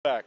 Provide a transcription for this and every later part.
Back.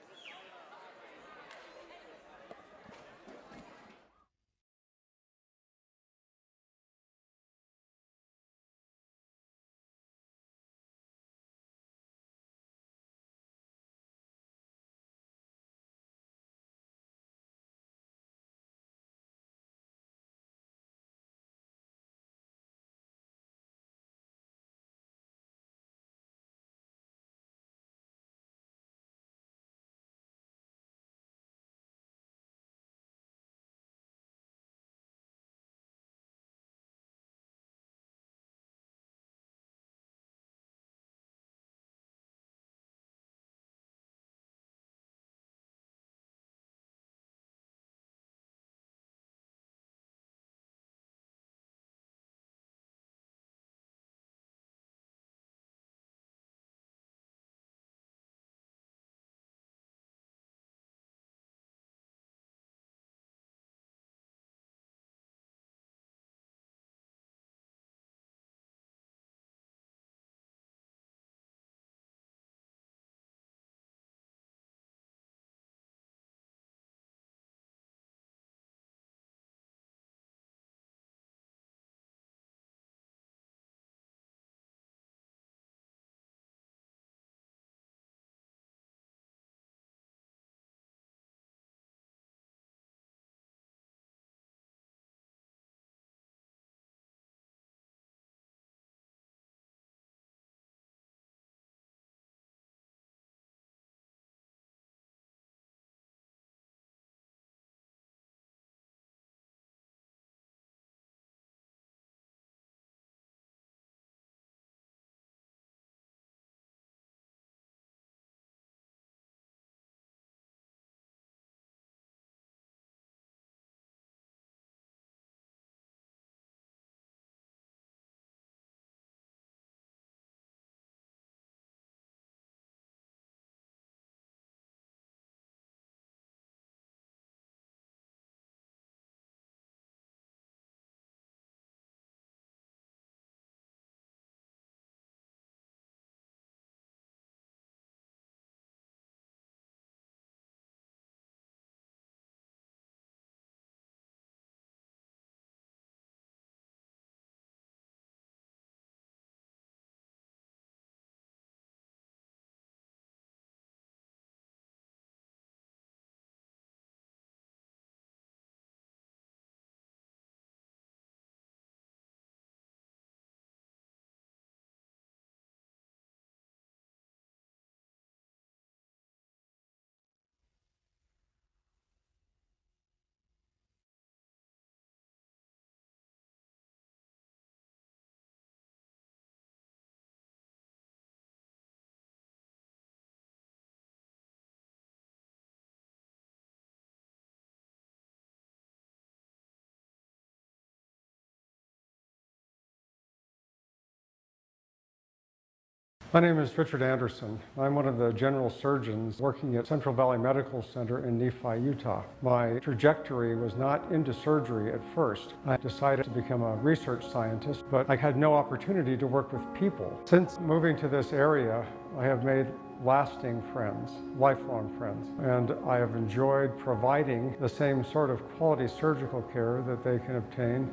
My name is Richard Anderson. I'm one of the general surgeons working at Central Valley Medical Center in Nephi, Utah. My trajectory was not into surgery at first. I decided to become a research scientist, but I had no opportunity to work with people. Since moving to this area, I have made lasting friends, lifelong friends, and I have enjoyed providing the same sort of quality surgical care that they can obtain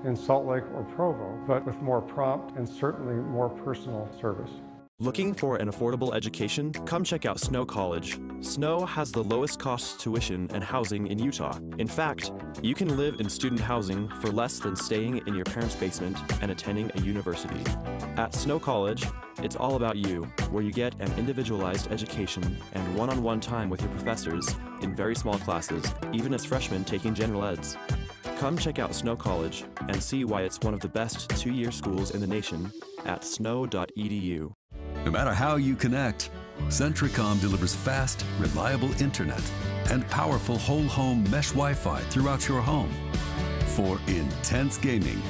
in Salt Lake or Provo, but with more prompt and certainly more personal service. Looking for an affordable education? Come check out Snow College. Snow has the lowest cost tuition and housing in Utah. In fact, you can live in student housing for less than staying in your parents' basement and attending a university. At Snow College, it's all about you, where you get an individualized education and one-on-one time with your professors in very small classes, even as freshmen taking general eds. Come check out Snow College and see why it's one of the best two-year schools in the nation at snow.edu. No matter how you connect, Centricom delivers fast, reliable internet and powerful whole-home mesh Wi-Fi throughout your home for intense gaming,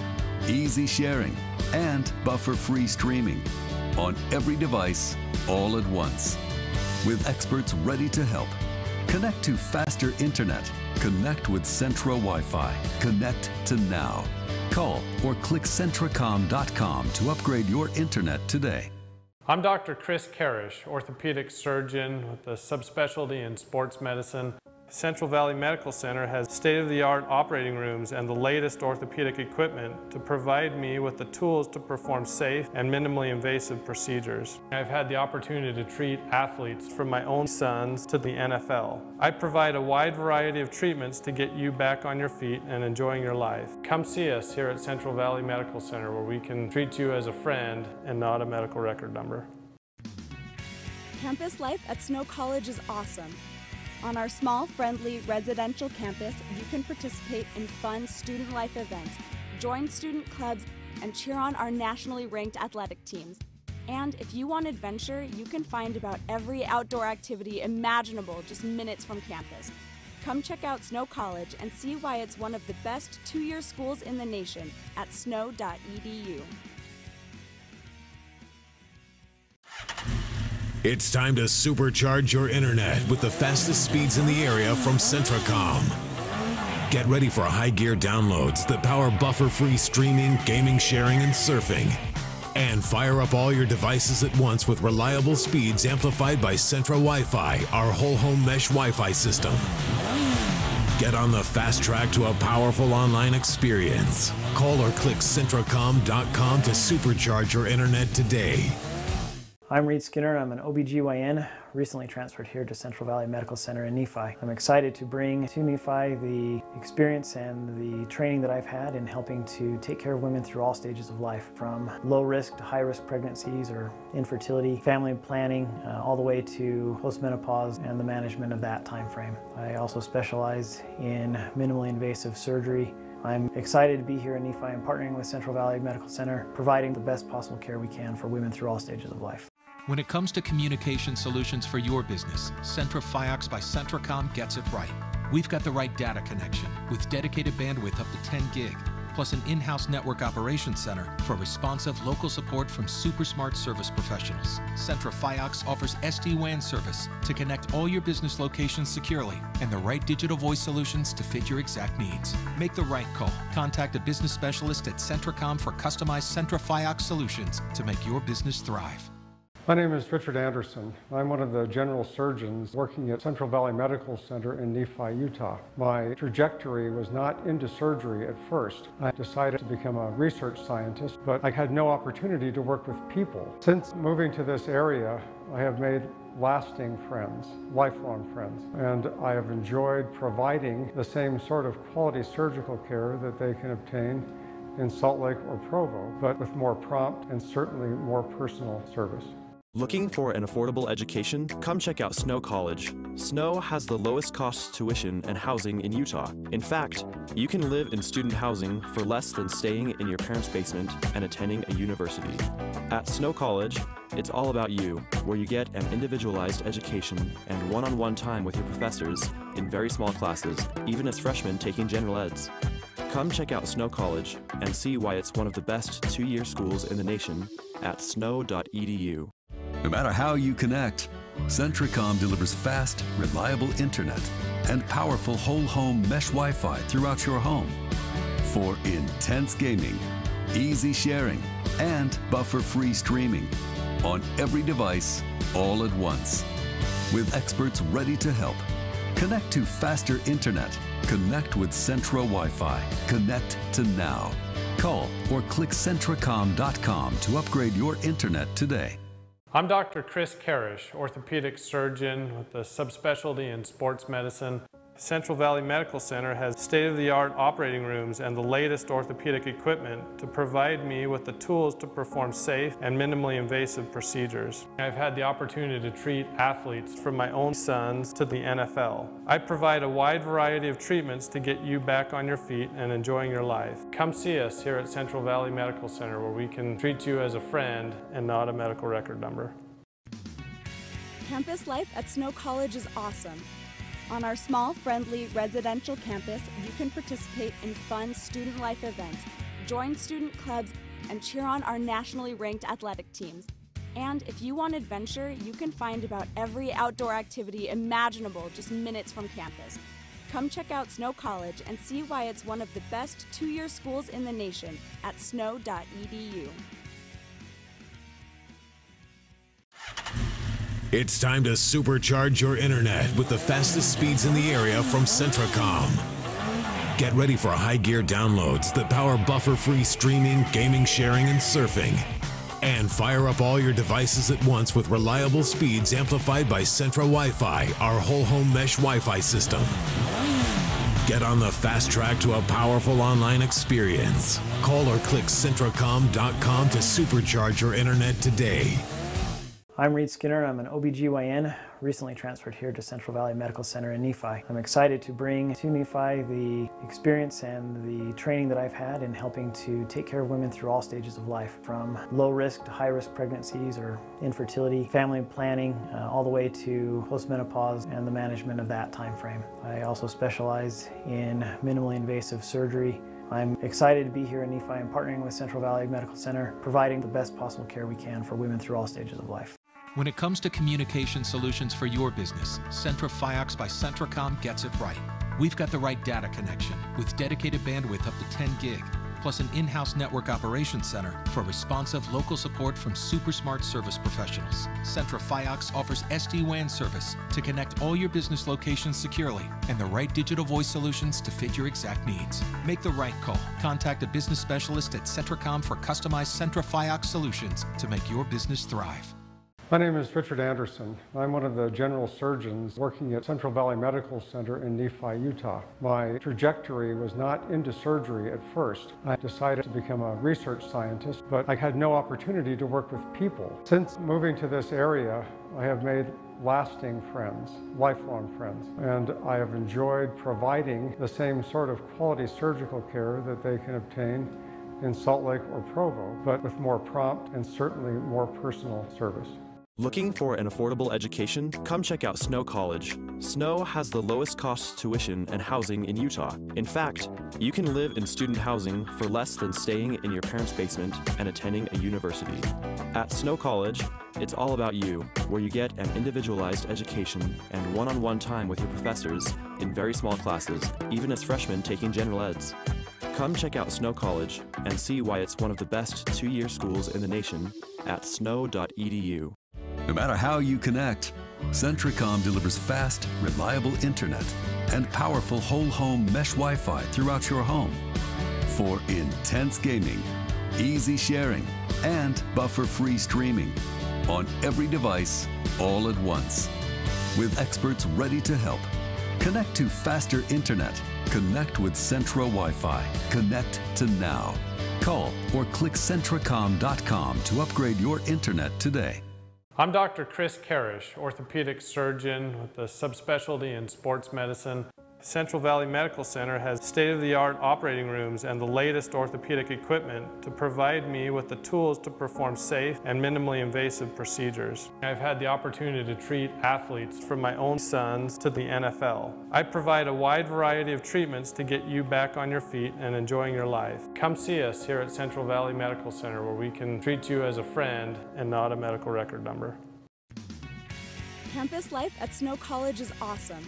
easy sharing, and buffer-free streaming on every device all at once. With experts ready to help. Connect to faster internet. Connect with Centra Wi-Fi. Connect to now. Call or click Centricom.com to upgrade your internet today. I'm Dr. Chris Karish, orthopedic surgeon with a subspecialty in sports medicine. Central Valley Medical Center has state-of-the-art operating rooms and the latest orthopedic equipment to provide me with the tools to perform safe and minimally invasive procedures. I've had the opportunity to treat athletes from my own sons to the NFL. I provide a wide variety of treatments to get you back on your feet and enjoying your life. Come see us here at Central Valley Medical Center, where we can treat you as a friend and not a medical record number. Campus life at Snow College is awesome. On our small, friendly, residential campus, you can participate in fun student life events, join student clubs, and cheer on our nationally ranked athletic teams. And if you want adventure, you can find about every outdoor activity imaginable just minutes from campus. Come check out Snow College and see why it's one of the best two-year schools in the nation at snow.edu. It's time to supercharge your internet with the fastest speeds in the area from Centracom. Get ready for high gear downloads that power buffer-free streaming, gaming, sharing, and surfing. And fire up all your devices at once with reliable speeds amplified by Centra Wi-Fi, our whole home mesh Wi-Fi system. Get on the fast track to a powerful online experience. Call or click Centracom.com to supercharge your internet today. I'm Reed Skinner. I'm an OBGYN, recently transferred here to Central Valley Medical Center in Nephi. I'm excited to bring to Nephi the experience and the training that I've had in helping to take care of women through all stages of life, from low risk to high risk pregnancies or infertility, family planning, all the way to postmenopause and the management of that time frame. I also specialize in minimally invasive surgery. I'm excited to be here in Nephi and partnering with Central Valley Medical Center, providing the best possible care we can for women through all stages of life. When it comes to communication solutions for your business, Centra Fiax by Centracom gets it right. We've got the right data connection with dedicated bandwidth up to 10 gig, plus an in-house network operations center for responsive local support from super smart service professionals. Centra Fiax offers SD-WAN service to connect all your business locations securely and the right digital voice solutions to fit your exact needs. Make the right call. Contact a business specialist at Centracom for customized Centra Fiax solutions to make your business thrive. My name is Richard Anderson. I'm one of the general surgeons working at Central Valley Medical Center in Nephi, Utah. My trajectory was not into surgery at first. I decided to become a research scientist, but I had no opportunity to work with people. Since moving to this area, I have made lasting friends, lifelong friends, and I have enjoyed providing the same sort of quality surgical care that they can obtain in Salt Lake or Provo, but with more prompt and certainly more personal service. Looking for an affordable education? Come check out Snow College. Snow has the lowest cost tuition and housing in Utah. In fact, you can live in student housing for less than staying in your parents' basement and attending a university. At Snow College, it's all about you, where you get an individualized education and one-on-one time with your professors in very small classes, even as freshmen taking general eds. Come check out Snow College and see why it's one of the best two-year schools in the nation at snow.edu. No matter how you connect, Centracom delivers fast, reliable internet and powerful whole home mesh Wi-Fi throughout your home for intense gaming, easy sharing, and buffer-free streaming on every device all at once. With experts ready to help. Connect to faster internet. Connect with Centra Wi-Fi. Connect to now. Call or click Centracom.com to upgrade your internet today. I'm Dr. Chris Karish, orthopedic surgeon with a subspecialty in sports medicine. Central Valley Medical Center has state-of-the-art operating rooms and the latest orthopedic equipment to provide me with the tools to perform safe and minimally invasive procedures. I've had the opportunity to treat athletes from my own sons to the NFL. I provide a wide variety of treatments to get you back on your feet and enjoying your life. Come see us here at Central Valley Medical Center, where we can treat you as a friend and not a medical record number. Campus life at Snow College is awesome. On our small, friendly, residential campus, you can participate in fun student life events, join student clubs, and cheer on our nationally ranked athletic teams. And if you want adventure, you can find about every outdoor activity imaginable just minutes from campus. Come check out Snow College and see why it's one of the best two-year schools in the nation at snow.edu. It's time to supercharge your internet with the fastest speeds in the area from Centracom. Get ready for high gear downloads that power buffer-free streaming, gaming, sharing, and surfing. And fire up all your devices at once with reliable speeds amplified by Centra Wi-Fi, our whole home mesh Wi-Fi system. Get on the fast track to a powerful online experience. Call or click Centracom.com to supercharge your internet today. I'm Reed Skinner. I'm an OBGYN, recently transferred here to Central Valley Medical Center in Nephi. I'm excited to bring to Nephi the experience and the training that I've had in helping to take care of women through all stages of life, from low risk to high risk pregnancies or infertility, family planning, all the way to postmenopause and the management of that time frame. I also specialize in minimally invasive surgery. I'm excited to be here in Nephi and partnering with Central Valley Medical Center, providing the best possible care we can for women through all stages of life. When it comes to communication solutions for your business, Centra Fiax by Centracom gets it right. We've got the right data connection with dedicated bandwidth up to 10 gig, plus an in-house network operations center for responsive local support from super smart service professionals. Centra Fiax offers SD-WAN service to connect all your business locations securely and the right digital voice solutions to fit your exact needs. Make the right call. Contact a business specialist at Centracom for customized Centra Fiax solutions to make your business thrive. My name is Richard Anderson. I'm one of the general surgeons working at Central Valley Medical Center in Nephi, Utah. My trajectory was not into surgery at first. I decided to become a research scientist, but I had no opportunity to work with people. Since moving to this area, I have made lasting friends, lifelong friends, and I have enjoyed providing the same sort of quality surgical care that they can obtain in Salt Lake or Provo, but with more prompt and certainly more personal service. Looking for an affordable education? Come check out Snow College. Snow has the lowest cost tuition and housing in Utah. In fact, you can live in student housing for less than staying in your parents' basement and attending a university. At Snow College, it's all about you, where you get an individualized education and one-on-one time with your professors in very small classes, even as freshmen taking general eds. Come check out Snow College and see why it's one of the best two-year schools in the nation at snow.edu. No matter how you connect, Centracom delivers fast, reliable internet and powerful whole home mesh Wi-Fi throughout your home for intense gaming, easy sharing, and buffer-free streaming on every device all at once. With experts ready to help. Connect to faster internet. Connect with Centra Wi-Fi. Connect to now. Call or click Centracom.com to upgrade your internet today. I'm Dr. Chris Karish, orthopedic surgeon with the subspecialty in sports medicine. Central Valley Medical Center has state-of-the-art operating rooms and the latest orthopedic equipment to provide me with the tools to perform safe and minimally invasive procedures. I've had the opportunity to treat athletes from my own sons to the NFL. I provide a wide variety of treatments to get you back on your feet and enjoying your life. Come see us here at Central Valley Medical Center, where we can treat you as a friend and not a medical record number. Campus life at Snow College is awesome.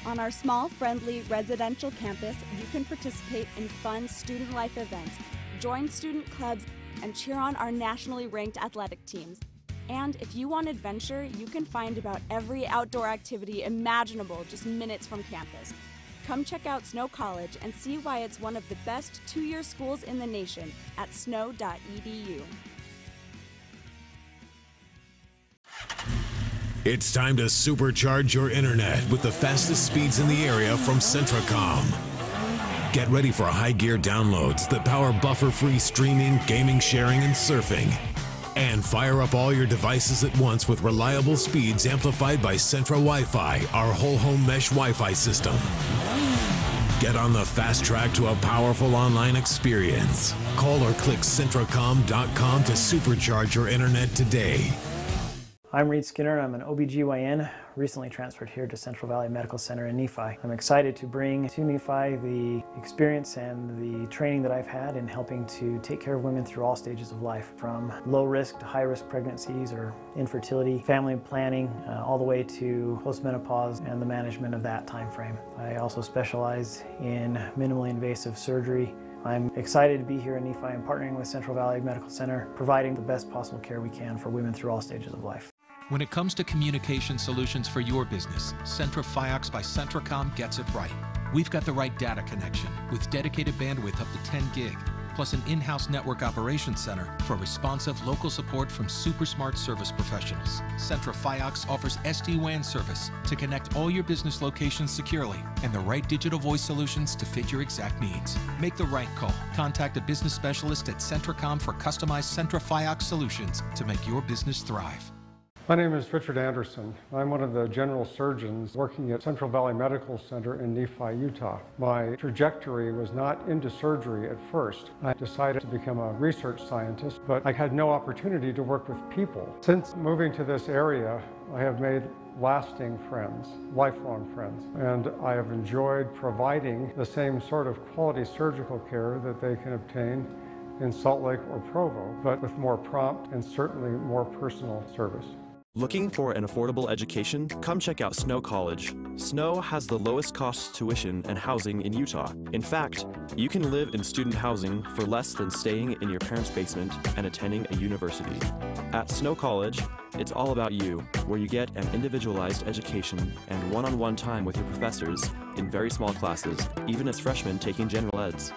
On our small, friendly residential campus, you can participate in fun student life events, join student clubs, and cheer on our nationally ranked athletic teams. And if you want adventure, you can find about every outdoor activity imaginable just minutes from campus. Come check out Snow College and see why it's one of the best two-year schools in the nation at snow.edu. It's time to supercharge your internet with the fastest speeds in the area from Centracom. Get ready for high gear downloads that power buffer-free streaming, gaming, sharing, and surfing. And fire up all your devices at once with reliable speeds amplified by Centra Wi-Fi, our whole home mesh Wi-Fi system. Get on the fast track to a powerful online experience. Call or click Centracom.com to supercharge your internet today. I'm Reed Skinner. I'm an OBGYN, recently transferred here to Central Valley Medical Center in Nephi. I'm excited to bring to Nephi the experience and the training that I've had in helping to take care of women through all stages of life, from low risk to high risk pregnancies or infertility, family planning, all the way to postmenopause and the management of that time frame. I also specialize in minimally invasive surgery. I'm excited to be here in Nephi and partnering with Central Valley Medical Center, providing the best possible care we can for women through all stages of life. When it comes to communication solutions for your business, Centra Fiax by Centracom gets it right. We've got the right data connection with dedicated bandwidth up to 10 gig, plus an in-house network operations center for responsive local support from super smart service professionals. Centra Fiax offers SD-WAN service to connect all your business locations securely and the right digital voice solutions to fit your exact needs. Make the right call. Contact a business specialist at Centracom for customized Centra Fiax solutions to make your business thrive. My name is Richard Anderson. I'm one of the general surgeons working at Central Valley Medical Center in Nephi, Utah. My trajectory was not into surgery at first. I decided to become a research scientist, but I had no opportunity to work with people. Since moving to this area, I have made lasting friends, lifelong friends, and I have enjoyed providing the same sort of quality surgical care that they can obtain in Salt Lake or Provo, but with more prompt and certainly more personal service. Looking for an affordable education? Come check out Snow College. Snow has the lowest cost tuition and housing in Utah. In fact, you can live in student housing for less than staying in your parents' basement and attending a university. At Snow College, it's all about you, where you get an individualized education and one-on-one time with your professors in very small classes, even as freshmen taking general eds.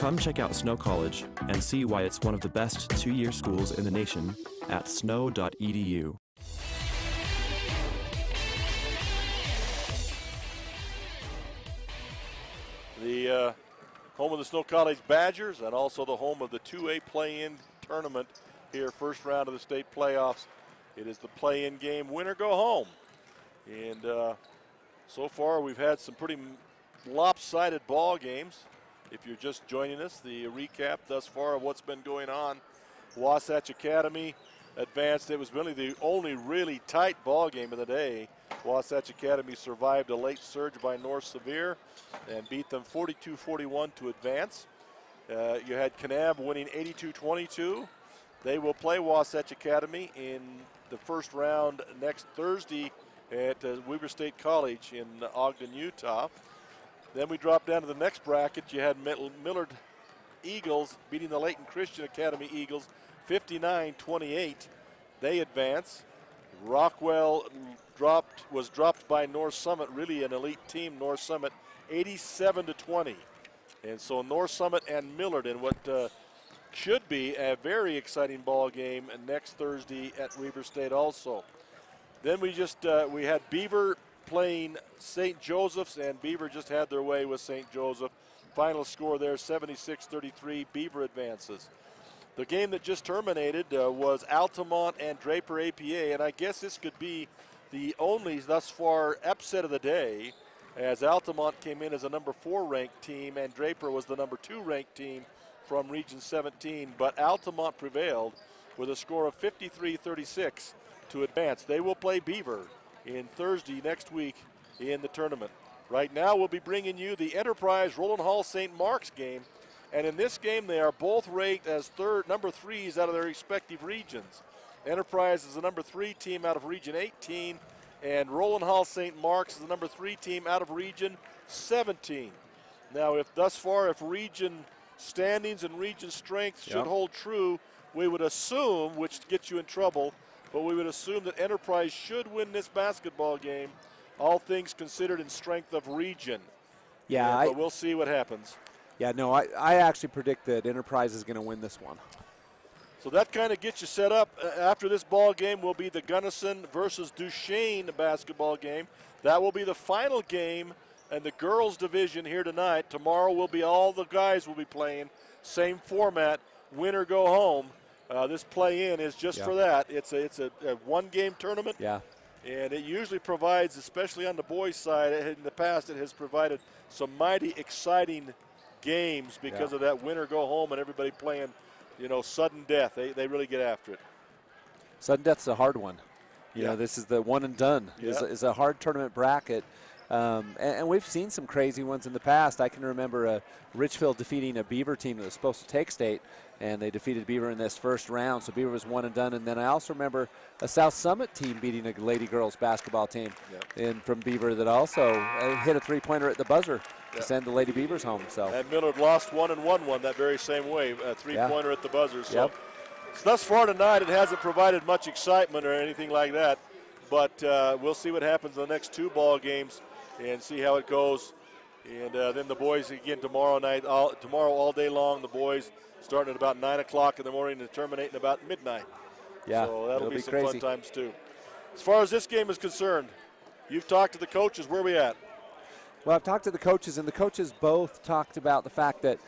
Come check out Snow College and see why it's one of the best two-year schools in the nation at snow.edu. The home of the Snow College Badgers and also the home of the 2A play-in tournament here, first round of the state playoffs. It is the play-in game, win or go home. And so far we've had some pretty lopsided ball games. If you're just joining us, the recap thus far of what's been going on. Wasatch Academy advanced. It was really the only really tight ball game of the day. Wasatch Academy survived a late surge by North Sevier and beat them 42-41 to advance. You had Kanab winning 82-22. They will play Wasatch Academy in the first round next Thursday at Weber State College in Ogden, Utah. Then we drop down to the next bracket. You had Millard Eagles beating the Layton Christian Academy Eagles 59-28. They advance. Rockwell was dropped by North Summit, really an elite team, North Summit, 87-20. And so North Summit and Millard in what should be a very exciting ball game next Thursday at Weber State also. Then we had Beaver playing St. Joseph's, and Beaver just had their way with St. Joseph. Final score there, 76-33, Beaver advances. The game that just terminated was Altamont and Draper APA, and I guess this could be the only thus far upset of the day, as Altamont came in as a number 4 ranked team and Draper was the number 2 ranked team from Region 17, but Altamont prevailed with a score of 53-36 to advance. They will play Beaver in Thursday next week in the tournament. Right now we'll be bringing you the Enterprise Rowland Hall St. Mark's game, and in this game they are both ranked as number 3s out of their respective regions. Enterprise is the number 3 team out of Region 18, and Rowland Hall St. Mark's is the number 3 team out of Region 17. Now, if region standings and region strength should hold true, we would assume, which gets you in trouble, but we would assume that Enterprise should win this basketball game, all things considered in strength of region. Yeah, but we'll see what happens. Yeah, no, I actually predict that Enterprise is going to win this one. So that kind of gets you set up. After this ball game will be the Gunnison versus Duchesne basketball game. That will be the final game in the girls division here tonight. Tomorrow will be all the guys will be playing. Same format, win or go home. This play-in is just for that. It's a one-game tournament. Yeah. And it usually provides, especially on the boys' side, in the past it has provided some mighty exciting games because of that win or go home and everybody playing, sudden death. They really get after it. Sudden death's a hard one. You know, this is the one and done. Is a hard tournament bracket. And we've seen some crazy ones in the past. I can remember Richfield defeating a Beaver team that was supposed to take state, and they defeated Beaver in this first round, so Beaver was one and done. And then I also remember a South Summit team beating a Lady Girls basketball team from Beaver that also hit a three-pointer at the buzzer to send the Lady Beavers home. So. And Millard lost one and won that very same way, a three-pointer at the buzzer. So thus far tonight, it hasn't provided much excitement or anything like that. But we'll see what happens in the next 2 ball games and see how it goes. And then the boys again tomorrow night, tomorrow all day long, the boys starting at about 9 o'clock in the morning and terminating about midnight. Yeah, so that'll be some crazy. fun times too. As far as this game is concerned, you've talked to the coaches. Where are we at? Well, I've talked to the coaches, and the coaches both talked about the fact that,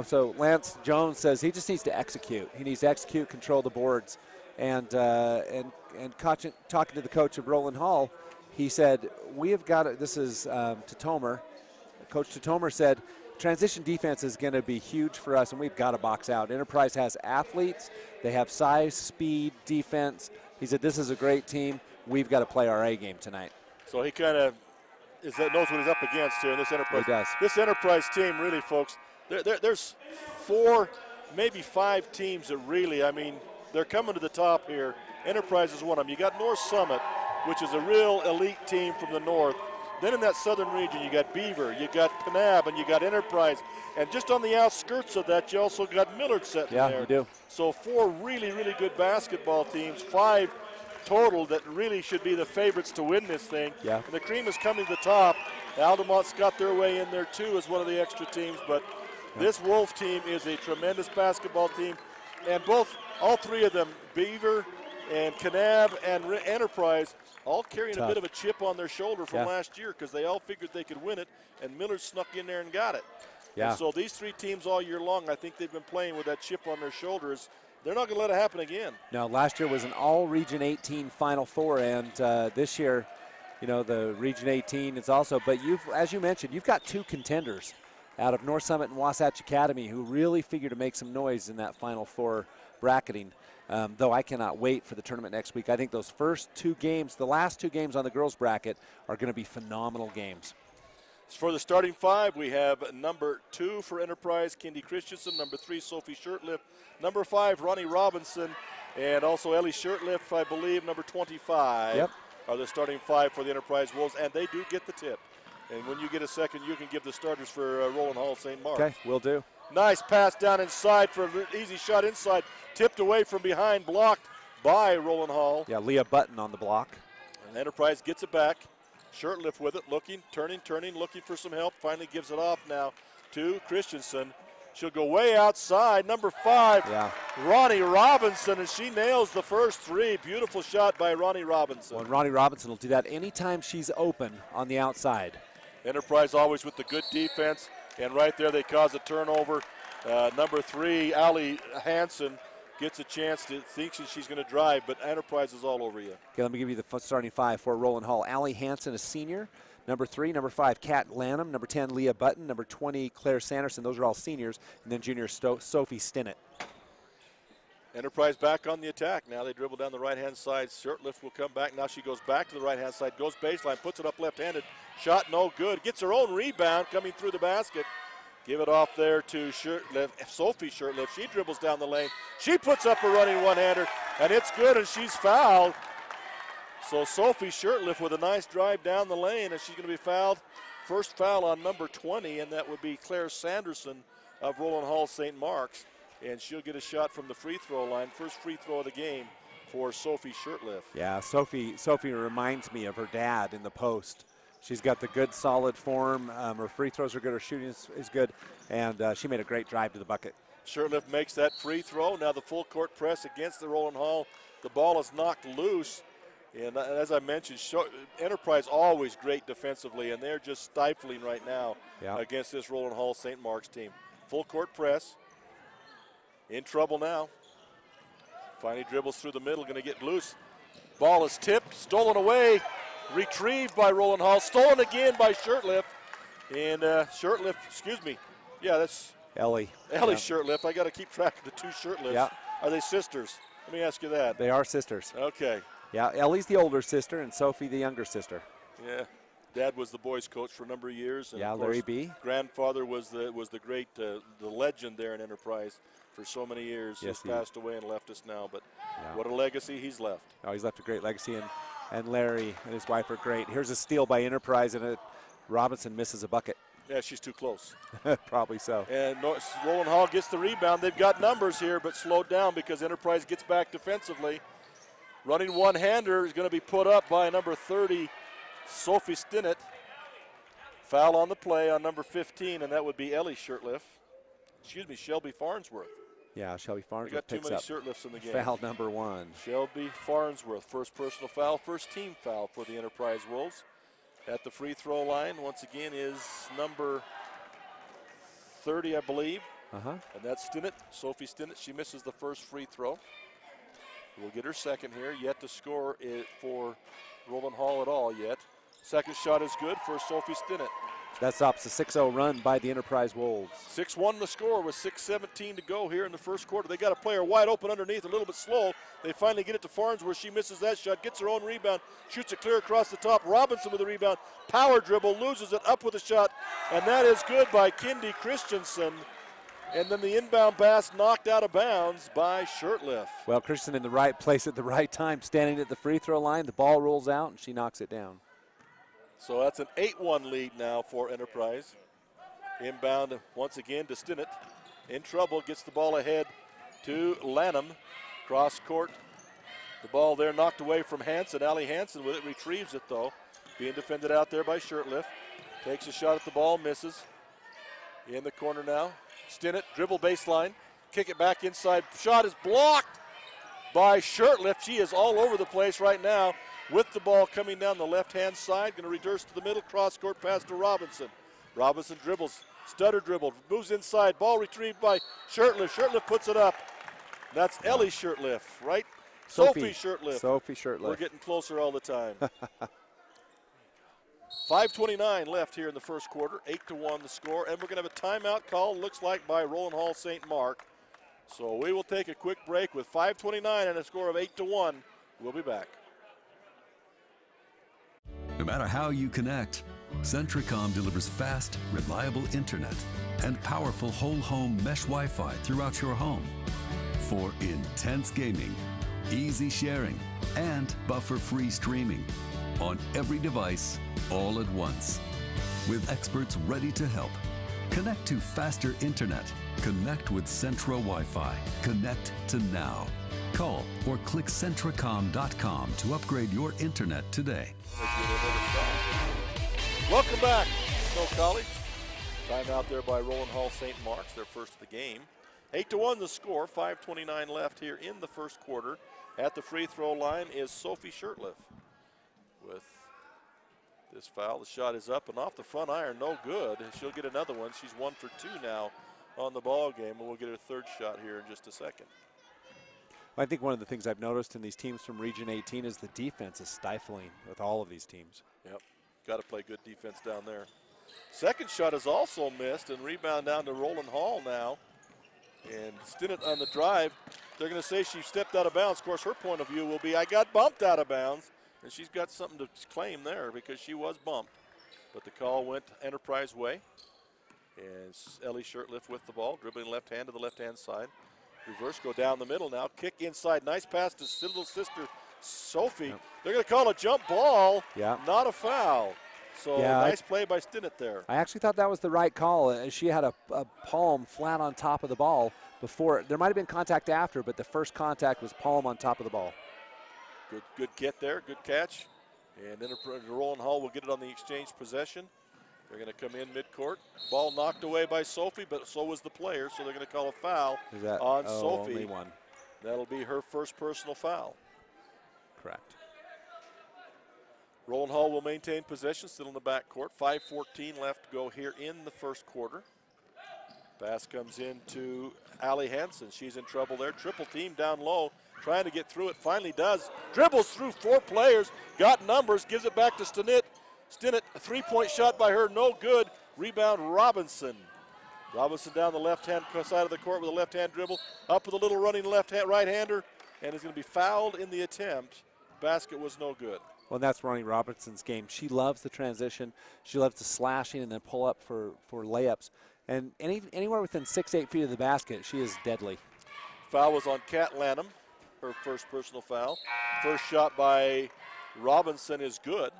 so Lance Jones says he just needs to execute. He needs to execute, control the boards. And talking to the coach of Rowland Hall, he said, we have got it. This is to Tomer. Coach Tomer said, transition defense is going to be huge for us, and we've got to box out. Enterprise has athletes. They have size, speed, defense. He said, this is a great team. We've got to play our A game tonight. So he kind of knows what he's up against here in this Enterprise. He does. This Enterprise team, really, folks, there's 4, maybe 5 teams that really, they're coming to the top here. Enterprise is one of them. You got North Summit, which is a real elite team from the north. Then in that southern region, you got Beaver, you got Kanab, and you got Enterprise. And just on the outskirts of that, you also got Millard sitting there. Yeah, you do. So 4 really, really good basketball teams, 5 total that really should be the favorites to win this thing. Yeah. And the cream is coming to the top. Altamont's got their way in there too as one of the extra teams, but this Wolf team is a tremendous basketball team. And all 3 of them, Beaver and Kanab and Enterprise, all carrying a bit of a chip on their shoulder from last year because they all figured they could win it, and Millard snuck in there and got it. Yeah. And so these 3 teams all year long, I think they've been playing with that chip on their shoulders. They're not going to let it happen again. Now, last year was an all-Region 18 Final Four, and this year, the Region 18 is also. But as you mentioned, you've got 2 contenders out of North Summit and Wasatch Academy who really figure to make some noise in that Final Four bracketing. Though I cannot wait for the tournament next week. I think those first 2 games, the last 2 games on the girls' bracket, are going to be phenomenal games. For the starting 5, we have number 2 for Enterprise, Kendi Christensen, number 3, Sophie Shirtliff, number 5, Ronnie Robinson, and also Ellie Shirtliff, I believe, number 25 are the starting 5 for the Enterprise Wolves, and they do get the tip. And when you get a second, you can give the starters for Rowland Hall St. Mark's. Okay, will do. Nice pass down inside for an easy shot inside, tipped away from behind, blocked by Rowland Hall. Yeah, Leah Button on the block. And Enterprise gets it back. Shirtliff with it, looking, turning, looking for some help. Finally gives it off now to Christensen. She'll go way outside. Number 5, Ronnie Robinson, and she nails the first 3. Beautiful shot by Ronnie Robinson. Well, and Ronnie Robinson will do that anytime she's open on the outside. Enterprise always with the good defense, and right there they cause a turnover. Number 3, Allie Hansen, gets a chance to think she's going to drive, but Enterprise is all over you. Okay, let me give you the starting 5 for Rowland Hall. Allie Hansen, a senior. Number 3, number 5, Kat Lanham. Number 10, Leah Button. Number 20, Claire Sanderson. Those are all seniors. And then junior Sophie Stinnett. Enterprise back on the attack. Now they dribble down the right-hand side. Shirtliff will come back. Now she goes back to the right-hand side, goes baseline, puts it up left-handed. Shot no good. Gets her own rebound coming through the basket. Give it off there to Shirtliff, Sophie Shirtliff. She dribbles down the lane. She puts up a running one-hander, and it's good, and she's fouled. So Sophie Shirtliff with a nice drive down the lane, and she's going to be fouled. First foul on number 20, and that would be Claire Sanderson of Rowland Hall St. Mark's. And she'll get a shot from the free throw line. First free throw of the game for Sophie Shirtliff. Yeah, Sophie reminds me of her dad in the post. She's got the good, solid form. Her free throws are good. Her shooting is good. And she made a great drive to the bucket. Shirtliff makes that free throw. Now the full court press against the Rowland Hall. The ball is knocked loose. And as I mentioned, Enterprise always great defensively, and they're just stifling right now against this Rowland Hall St. Mark's team. Full court press. In trouble now. Finally dribbles through the middle, going to get loose. Ball is tipped, stolen away, retrieved by Rowland Hall, stolen again by Shirtliff. And Shirtliff, excuse me, yeah, that's Ellie Shirtliff. I got to keep track of the 2 Shirtliffs. Yeah. Are they sisters? Let me ask you that. They are sisters. Okay. Yeah, Ellie's the older sister and Sophie the younger sister. Yeah. Dad was the boys' coach for a number of years. And yeah, of course, Larry B. Grandfather was the great, the legend there in Enterprise for so many years. Yes, he's passed away and left us now, but yeah. What a legacy he's left. Oh, he's left a great legacy, and Larry and his wife are great. Here's a steal by Enterprise, and Robinson misses a bucket. Yeah, she's too close. Probably so. And Rowland Hall gets the rebound. They've got numbers here, but slowed down because Enterprise gets back defensively. Running one-hander is going to be put up by number 30, Sophie Stinnett. Foul on the play on number 15, and that would be Ellie Shirtliff. Excuse me, Shelby Farnsworth. Yeah, Shelby Farnsworth got too picks many up shirtlifts in the game. Foul number 1. Shelby Farnsworth, first personal foul, first team foul for the Enterprise Wolves. At the free throw line, once again, is number 30, I believe. And that's Stinnett, Sophie Stinnett. She misses the first free throw. We'll get her second here. Yet to score it for Rowland Hall at all yet. Second shot is good for Sophie Stinnett. That stops the 6-0 run by the Enterprise Wolves. 6-1 the score with 6:17 to go here in the first quarter. They got a player wide open underneath, a little bit slow. They finally get it to Farnsworth. She misses that shot, gets her own rebound, shoots it clear across the top. Robinson with the rebound, power dribble, loses it, up with a shot, and that is good by Kindy Christensen. And then the inbound pass knocked out of bounds by Shirtliff. Well, Christensen in the right place at the right time, standing at the free throw line. The ball rolls out, and she knocks it down. So that's an 8-1 lead now for Enterprise. Inbound once again to Stinnett. In trouble, gets the ball ahead to Lanham. Cross court. The ball there knocked away from Hansen. Allie Hansen with it, retrieves it though. Being defended out there by Shirtliff. Takes a shot at the ball, misses. In the corner now. Stinnett, dribble baseline. Kick it back inside. Shot is blocked by Shirtliff. She is all over the place right now. With the ball coming down the left-hand side, going to reverse to the middle, cross-court pass to Robinson. Robinson dribbles, stutter dribble, moves inside, ball retrieved by Shirtliff. Shirtliff puts it up. That's Ellie Shirtliff, right? Sophie Shirtliff. Sophie Shirtliff. We're getting closer all the time. 5:29 left here in the first quarter, 8-1 the score, and we're going to have a timeout call, looks like by Rowland Hall St. Mark. So we will take a quick break with 5:29 and a score of 8-1. We'll be back. No matter how you connect, Centricom delivers fast, reliable internet and powerful whole home mesh Wi-Fi throughout your home for intense gaming, easy sharing, and buffer-free streaming on every device all at once. With experts ready to help. Connect to faster internet. Connect with Centra Wi-Fi. Connect to now. Call or click Centricom.com to upgrade your internet today. Welcome back, Snow College. Time out there by Rowland Hall St. Mark's, their first of the game. 8-1 the score, 5:29 left here in the first quarter. At the free throw line is Sophie Shirtliff. With this foul, the shot is up and off the front iron, no good. She'll get another one. She's 1 for 2 now on the ball game, and we'll get her third shot here in just a second. I think one of the things I've noticed in these teams from Region 18 is the defense is stifling with all of these teams. Yep, got to play good defense down there. Second shot is also missed, and rebound down to Rowland Hall now. And Stinnett on the drive. They're going to say she stepped out of bounds. Of course, her point of view will be, I got bumped out of bounds. And she's got something to claim there because she was bumped. But the call went Enterprise way. And Ellie Shirtliff with the ball, dribbling left hand to the left-hand side. Reverse, go down the middle now. Kick inside. Nice pass to little sister Sophie. Yep. They're going to call a jump ball, not a foul. So nice play by Stinnett there. I actually thought that was the right call. She had a palm flat on top of the ball before. There might have been contact after, but the first contact was palm on top of the ball. Good get there, good catch. And Rowland Hall will get it on the exchange possession. They're going to come in midcourt. Ball knocked away by Sophie, but so was the player, so they're going to call a foul on Sophie. Only one. That'll be her first personal foul. Correct. Rowland Hall will maintain possession, still in the backcourt. 5:14 left to go here in the first quarter. Pass comes in to Allie Hansen. She's in trouble there. Triple team down low, trying to get through it. Finally does. Dribbles through 4 players, got numbers, gives it back to Stinnett. Stinnett, a three-point shot by her, no good. Rebound Robinson. Robinson down the left-hand side of the court with a left-hand dribble. Up with a little running right-hander, and is going to be fouled in the attempt. Basket was no good. Well, that's Ronnie Robertson's game. She loves the transition. She loves the slashing and then pull up for layups. And anywhere within 6-8 feet of the basket, she is deadly. Foul was on Kat Lanham, her first personal foul. First shot by Robinson is good.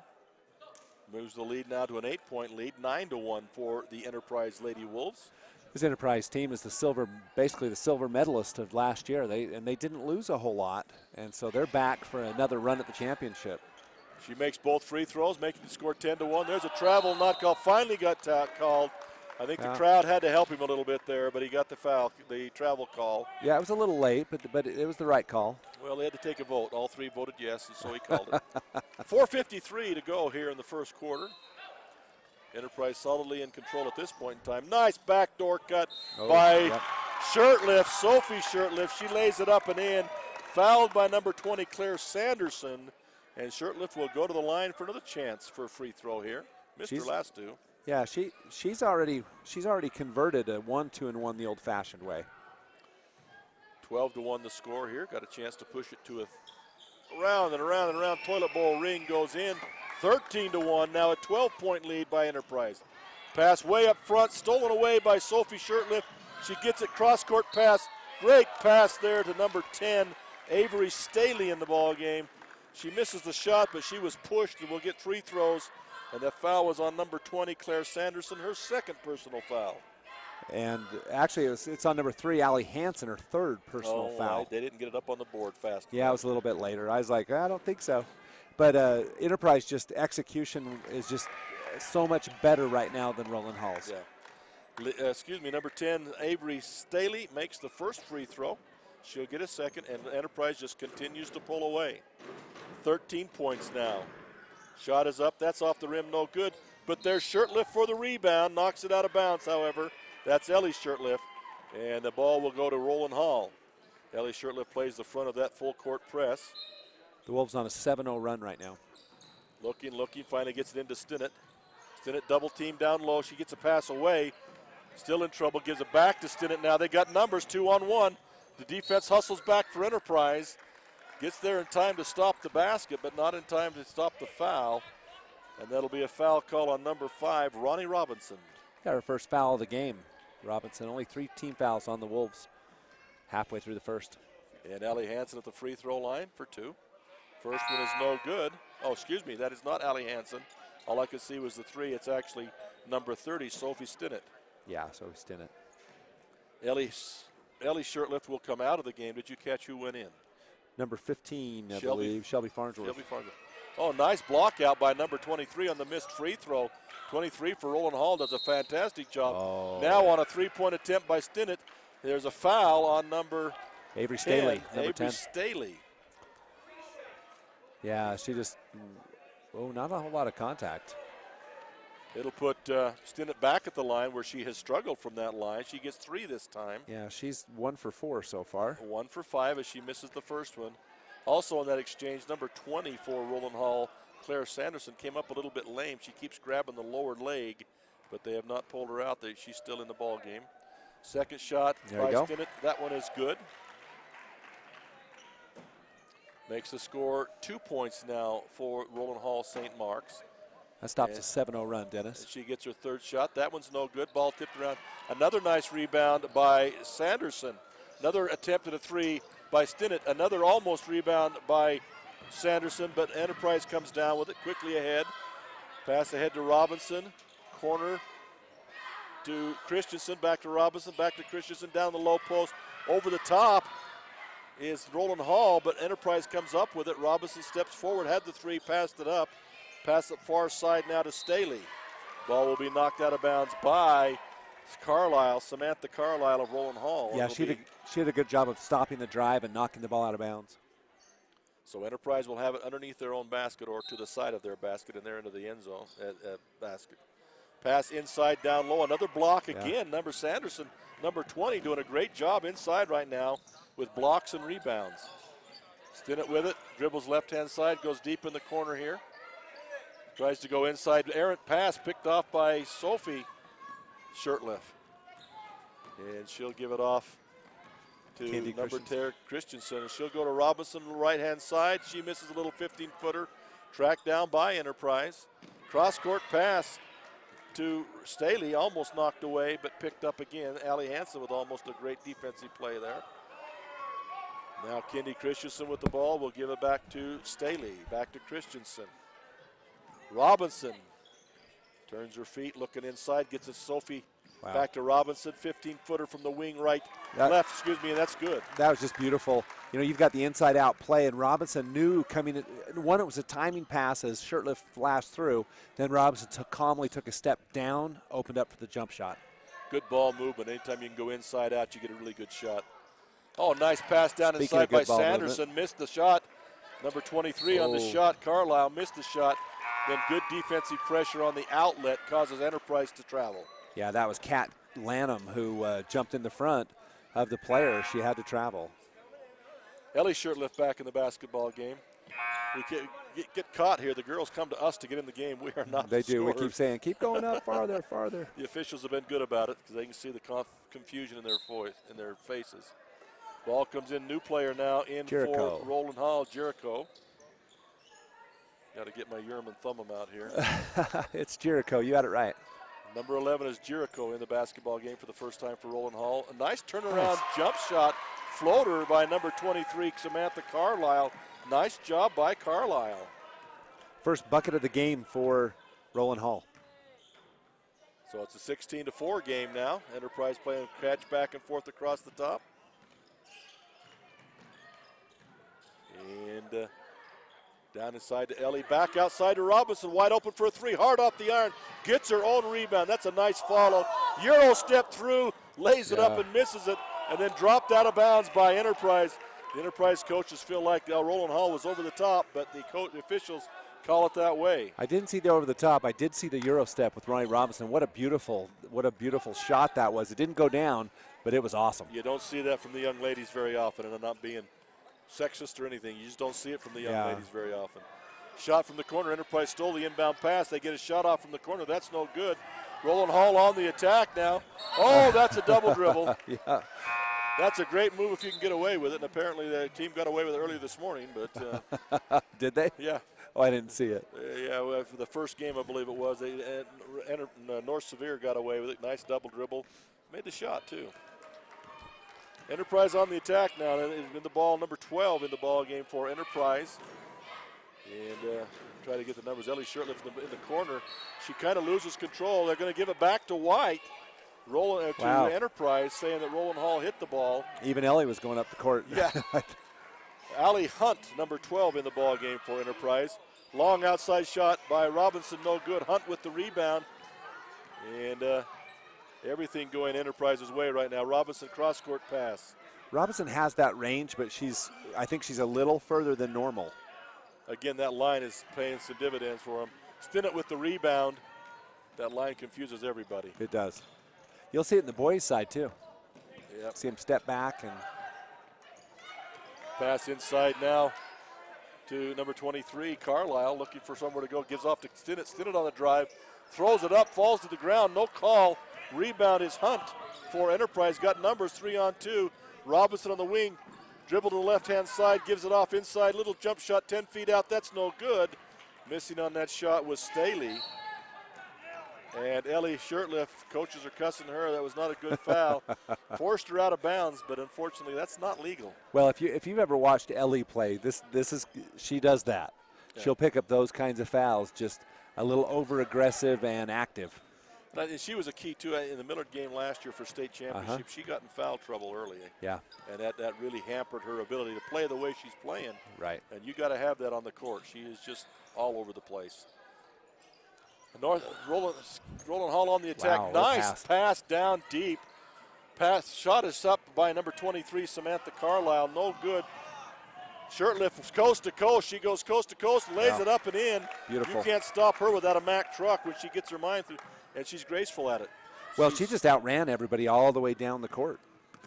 Moves the lead now to an 8-point lead, 9-1 for the Enterprise Lady Wolves. This Enterprise team is the silver, basically the silver medalist of last year. They didn't lose a whole lot, and so they're back for another run at the championship. She makes both free throws, making the score 10-1. There's a travel not called. Finally got called. I think the crowd had to help him a little bit there, but he got the foul, the travel call. Yeah, it was a little late, but it was the right call. Well, they had to take a vote. All three voted yes, and so he called it. 4:53 to go here in the first quarter. Enterprise solidly in control at this point in time. Nice backdoor cut by Shirtlift, Sophie Shirtlift. She lays it up and in. Fouled by number 20, Claire Sanderson. And Shirtlift will go to the line for another chance for a free throw here. Missed her last two. Yeah, she's already converted a 1-2-1 the old-fashioned way. 12-1 the score here. Got a chance to push it to a around and around and around. Toilet bowl ring goes in. 13-1. Now a 12-point lead by Enterprise. Pass way up front, stolen away by Sophie Shirtlift. She gets it cross-court pass. Great pass there to number 10, Avery Staley in the ball game. She misses the shot, but she was pushed and will get free throws. And that foul was on number 20, Claire Sanderson, her second personal foul. And actually, it's on number 3, Allie Hansen, her third personal foul. Right. They didn't get it up on the board fast. Yeah, it was a little bit later. I was like, I don't think so. But Enterprise just execution is just so much better right now than Rowland Hall's. Yeah. Number 10, Avery Staley makes the first free throw. She'll get a second, and Enterprise just continues to pull away. 13 points now. Shot is up. That's off the rim, no good. But there's Shirtlift for the rebound. Knocks it out of bounds, however. That's Ellie Shirtlift. And the ball will go to Rowland Hall. Ellie Shirtlift plays the front of that full court press. The Wolves on a 7-0 run right now. Looking, finally gets it into Stinnett. Stinnett double team down low. She gets a pass away. Still in trouble, gives it back to Stinnett now. They got numbers, 2-on-1. The defense hustles back for Enterprise. Gets there in time to stop the basket, but not in time to stop the foul. And that'll be a foul call on number 5, Ronnie Robinson. Got her first foul of the game. Robinson, only 3 team fouls on the Wolves halfway through the first. And Allie Hansen at the free throw line for 2. First one is no good. Oh, excuse me, that is not Allie Hansen. All I could see was the 3. It's actually number 30, Sophie Stinnett. Yeah, Sophie Stinnett. Ellie Shirtlift will come out of the game. Did you catch who went in? Number 15, I believe, Shelby Farnsworth. Shelby Farnsworth. Oh, nice block out by number 23 on the missed free throw. 23 for Rowland Hall does a fantastic job. Now on a 3-point attempt by Stinnett, there's a foul on number Avery Staley, number 10. Avery Staley. Yeah, she just, not a whole lot of contact. It'll put Stinnett back at the line where she has struggled from that line. She gets 3 this time. Yeah, she's 1 for 4 so far. 1 for 5 as she misses the first one. Also on that exchange, number 20 for Rowland Hall, Claire Sanderson, came up a little bit lame. She keeps grabbing the lower leg, but they have not pulled her out. She's still in the ball game. Second shot by Stinnett. That one is good. Makes the score 2 points now for Rowland Hall St. Mark's. That stops a 7-0 run, Dennis. She gets her third shot. That one's no good. Ball tipped around. Another nice rebound by Sanderson. Another attempt at a 3 by Stinnett. Another almost rebound by Sanderson, but Enterprise comes down with it quickly ahead. Pass ahead to Robinson. Corner to Christensen. Back to Robinson. Back to Christensen. Down the low post. Over the top is Rowland Hall, but Enterprise comes up with it. Robinson steps forward, had the 3, passed it up. Pass up far side now to Staley. Ball will be knocked out of bounds by Carlisle, Samantha Carlisle of Rowland Hall. Yeah, she did a good job of stopping the drive and knocking the ball out of bounds. So Enterprise will have it underneath their own basket or to the side of their basket, and they're into the end zone basket. Pass inside down low. Another block again. Number Sanderson, number 20, doing a great job inside right now with blocks and rebounds. Stinnett with it. Dribbles left-hand side. Goes deep in the corner here. Tries to go inside. Errant pass picked off by Sophie Shirtlift. And she'll give it off to number 10, Christensen. And she'll go to Robinson, right-hand side. She misses a little 15-footer. Tracked down by Enterprise. Cross-court pass to Staley. Almost knocked away, but picked up again. Allie Hansen with almost a great defensive play there. Now Kendi Christensen with the ball. Will give it back to Staley. Back to Christensen. Robinson Turns her feet, looking inside, gets it Sophie back to Robinson. 15-footer from the wing left, excuse me, and that's good. That was just beautiful. You know, you've got the inside-out play, and Robinson knew coming in. One, it was a timing pass as Shirtliff flashed through. Then Robinson calmly took a step down, opened up for the jump shot. Good ball movement. Anytime you can go inside out, you get a really good shot. Oh, nice pass down inside by Sanderson. Movement. Missed the shot. Number 23 on the shot. Carlisle missed the shot. Then good defensive pressure on the outlet causes Enterprise to travel. Yeah, that was Kat Lanham who jumped in the front of the player. She had to travel. Ellie Shirtliff back in the basketball game. We get caught here. The girls come to us to get in the game. We are not. They do. Scorers. We keep saying, keep going up farther, farther. The officials have been good about it because they can see the confusion in their faces. Ball comes in. New player now in Jericho. for Rowland Hall. Jericho. Got to get my Urim and Thummim out here. It's Jericho. You had it right. Number 11 is Jericho in the basketball game for the first time for Rowland Hall. A nice turnaround jump shot floater by number 23, Samantha Carlisle. Nice job by Carlisle. First bucket of the game for Rowland Hall. So it's a 16-4 game now. Enterprise playing catch back and forth across the top. And down inside to Ellie, back outside to Robinson, wide open for a three, hard off the iron, gets her own rebound. That's a nice follow. Euro step through, lays it up and misses it, and then dropped out of bounds by Enterprise. The Enterprise coaches feel like Rowland Hall was over the top, but the officials call it that way. I didn't see the over the top. I did see the Euro step with Ronnie Robinson. What a beautiful shot that was. It didn't go down, but it was awesome. You don't see that from the young ladies very often, and I'm not being sexist or anything. You just don't see it from the young ladies very often. Shot from the corner. Enterprise stole the inbound pass. They get a shot off from the corner. That's no good. Rowland Hall on the attack now. Oh, that's a double dribble. That's a great move if you can get away with it. And apparently the team got away with it earlier this morning. But did they? Yeah. Oh, I didn't see it. Well, for the first game, I believe it was. North Severe got away with it. Nice double dribble. Made the shot, too. Enterprise on the attack now. In the ball, number 12 in the ball game for Enterprise. And try to get the numbers. Ellie Shirtliff in the corner. She kind of loses control. They're going to give it back to White. To Enterprise, saying that Rowland Hall hit the ball. Even Ellie was going up the court. Yeah. Allie Hunt, number 12 in the ball game for Enterprise. Long outside shot by Robinson, no good. Hunt with the rebound. And everything going Enterprise's way right now. Robinson cross-court pass. Robinson has that range, but I think she's a little further than normal. Again, that line is paying some dividends for him. Stinnett with the rebound. That line confuses everybody. It does. You'll see it in the boys' side, too. Yep. See him step back. And pass inside now to number 23, Carlisle, looking for somewhere to go. Gives off to Stinnett. Stinnett on the drive. Throws it up, falls to the ground. No call. Rebound is Hunt for Enterprise. Got numbers 3-on-2. Robinson on the wing. Dribble to the left-hand side. Gives it off inside. Little jump shot 10 feet out. That's no good. Missing on that shot was Staley. And Ellie Shirtliff, coaches are cussing her. That was not a good foul. Forced her out of bounds, but unfortunately that's not legal. Well, if you've ever watched Ellie play, she does that. Yeah. She'll pick up those kinds of fouls, just a little over-aggressive and active. And she was a key, too, in the Millard game last year for state championship. She got in foul trouble early. Yeah. And that really hampered her ability to play the way she's playing. Right. And you got to have that on the court. She is just all over the place. Rowland Hall on the attack. Wow, nice pass down deep. Shot is up by number 23, Samantha Carlisle. No good. Shirtliff coast to coast. She goes coast to coast, lays it up and in. Beautiful. You can't stop her without a Mack truck when she gets her mind through, and she's graceful at it. Well, she just outran everybody all the way down the court.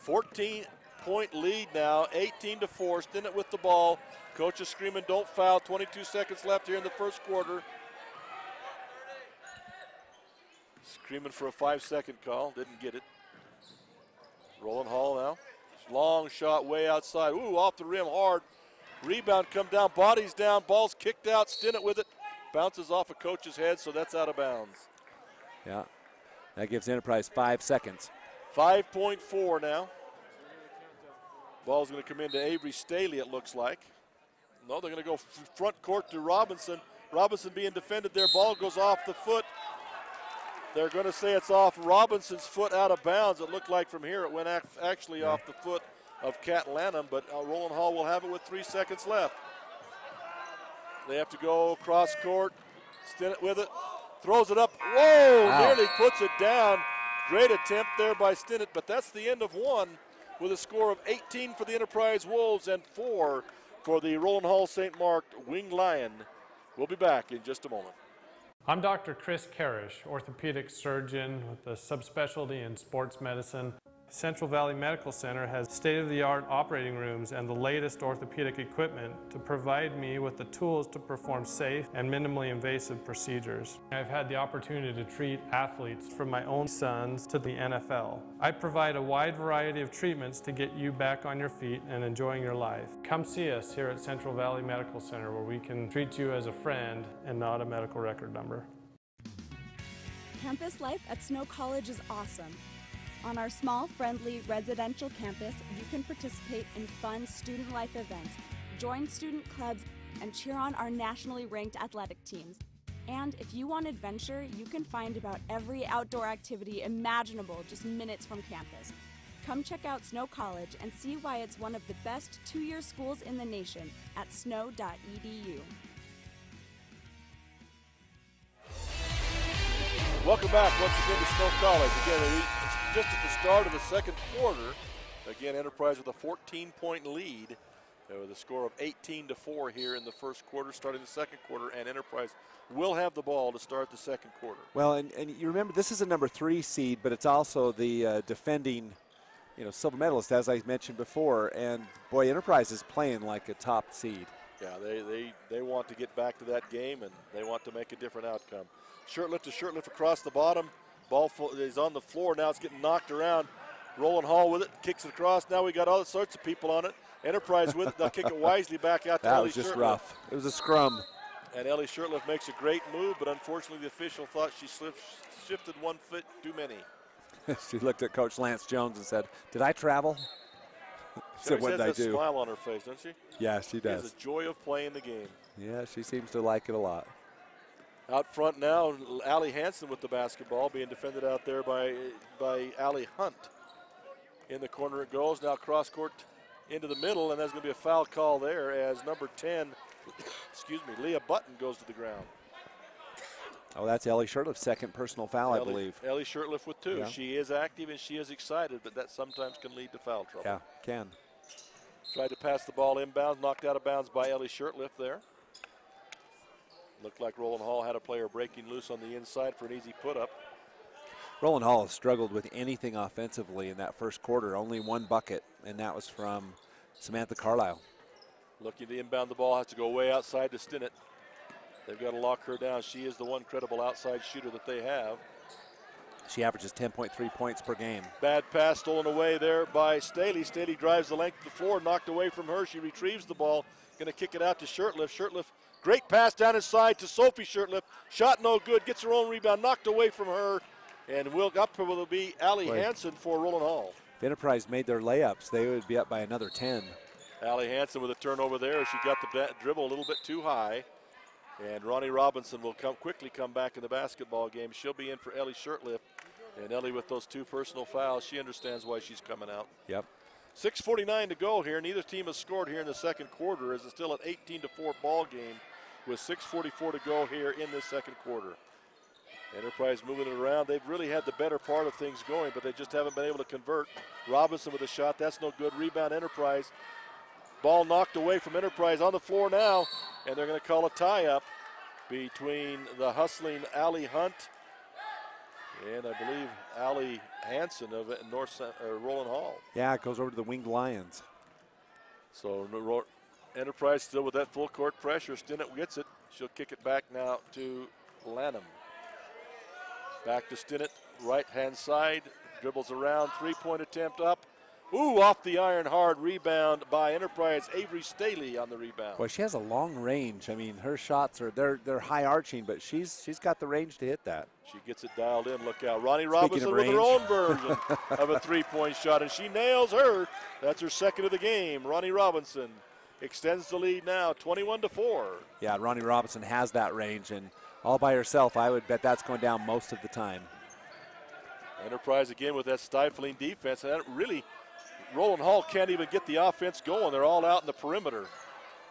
14-point lead now, 18-4. Stinnett with the ball. Coach is screaming, don't foul. 22 seconds left here in the first quarter. Screaming for a 5-second call. Didn't get it. Rowland Hall now. Long shot way outside. Ooh, off the rim hard. Rebound come down. Bodies down. Ball's kicked out. Stinnett with it. Bounces off a coach's head, so that's out of bounds. Yeah. That gives Enterprise 5 seconds. 5.4 now. Ball's going to come into Avery Staley, it looks like. No, they're going to go front court to Robinson. Robinson being defended there. Ball goes off the foot they're going to say it's off Robinson's foot out of bounds. It looked like from here it went actually off the foot of Kat Lanham, but Rowland Hall will have it with 3 seconds left. They have to go cross court. Stinnett with it. Throws it up. Whoa! Wow. Nearly puts it down. Great attempt there by Stinnett, but that's the end of one with a score of 18 for the Enterprise Wolves and 4 for the Rowland Hall St. Mark Winged Lion. We'll be back in just a moment. I'm Dr. Chris Karish, orthopedic surgeon with a subspecialty in sports medicine. Central Valley Medical Center has state-of-the-art operating rooms and the latest orthopedic equipment to provide me with the tools to perform safe and minimally invasive procedures. I've had the opportunity to treat athletes from my own sons to the NFL. I provide a wide variety of treatments to get you back on your feet and enjoying your life. Come see us here at Central Valley Medical Center, where we can treat you as a friend and not a medical record number. Campus life at Snow College is awesome. On our small, friendly residential campus, you can participate in fun student life events, join student clubs, and cheer on our nationally ranked athletic teams. And if you want adventure, you can find about every outdoor activity imaginable just minutes from campus. Come check out Snow College and see why it's one of the best two-year schools in the nation at snow.edu. Welcome back once again to Snow College. Again, just at the start of the second quarter. Again, Enterprise with a 14-point lead with a score of 18-4 here in the first quarter, starting the second quarter, and Enterprise will have the ball to start the second quarter. Well, and you remember this is a number 3 seed, but it's also the defending, silver medalist, as I mentioned before, and boy, Enterprise is playing like a top seed. Yeah, they want to get back to that game, and they want to make a different outcome. Shirtlift to Shirtlift across the bottom. Ball is on the floor. Now it's getting knocked around. Rowland Hall with it, kicks it across. Now we got all sorts of people on it. Enterprise with it. They'll kick it wisely back out to Ellie Shirtlift. That was just rough. It was a scrum. And Ellie Shirtlift makes a great move, but unfortunately the official thought she shifted 1 foot too many. She looked at Coach Lance Jones and said, "Did I travel?" She has that smile on her face, doesn't she? Yeah, she does. She has a joy of playing the game. Yeah, she seems to like it a lot. Out front now, Allie Hansen with the basketball, being defended out there by Allie Hunt. In the corner it goes, now cross court into the middle, and there's going to be a foul call there as number 10, Leah Button goes to the ground. Oh, that's Ellie Shirtliff's second personal foul, I believe. Ellie Shirtliff with 2. Yeah. She is active and she is excited, but that sometimes can lead to foul trouble. Yeah, can. Tried to pass the ball inbounds, knocked out of bounds by Ellie Shirtliff there. Looked like Rowland Hall had a player breaking loose on the inside for an easy put-up. Rowland Hall has struggled with anything offensively in that first quarter. Only 1 bucket, and that was from Samantha Carlisle. Looking to inbound the ball, has to go way outside to Stinnett. They've got to lock her down. She is the one credible outside shooter that they have. She averages 10.3 points per game. Bad pass stolen away there by Staley. Staley drives the length of the floor, knocked away from her. She retrieves the ball, going to kick it out to Shirtliff. Shirtliff, great pass down inside to Sophie Shirtliff. Shot no good, gets her own rebound, knocked away from her. And up will be Allie Hansen for Rowland Hall. If Enterprise made their layups, they would be up by another 10. Allie Hansen with a turnover there. She got the dribble a little bit too high. And Ronnie Robinson will quickly come back in the basketball game. She'll be in for Ellie Shirtliff. And Ellie with those 2 personal fouls, she understands why she's coming out. Yep. 6:49 to go here. Neither team has scored here in the second quarter, as it's still an 18-4 ball game with 6:44 to go here in this second quarter. Enterprise moving it around. They've really had the better part of things going, but they just haven't been able to convert. Robinson with a shot. That's no good. Rebound Enterprise. Ball knocked away from Enterprise on the floor now, and they're going to call a tie-up between the hustling Allie Hunt and I believe Allie Hansen of Rowland Hall. Yeah, it goes over to the Winged Lions. So Enterprise still with that full court pressure. Stinnett gets it. She'll kick it back now to Lanham. Back to Stinnett, right-hand side. Dribbles around, 3-point attempt up. Ooh, off the iron, hard rebound by Enterprise. Avery Staley on the rebound. Well, she has a long range. I mean, her shots are they're high arching, but she's got the range to hit that. She gets it dialed in. Look out, Ronnie Robinson with her own version of a 3-point shot, and she nails her. That's her second of the game. Ronnie Robinson extends the lead now, 21-4. Yeah, Ronnie Robinson has that range, and all by herself, I would bet that's going down most of the time. Enterprise again with that stifling defense. And that really, Rowland Hall can't even get the offense going. They're all out in the perimeter.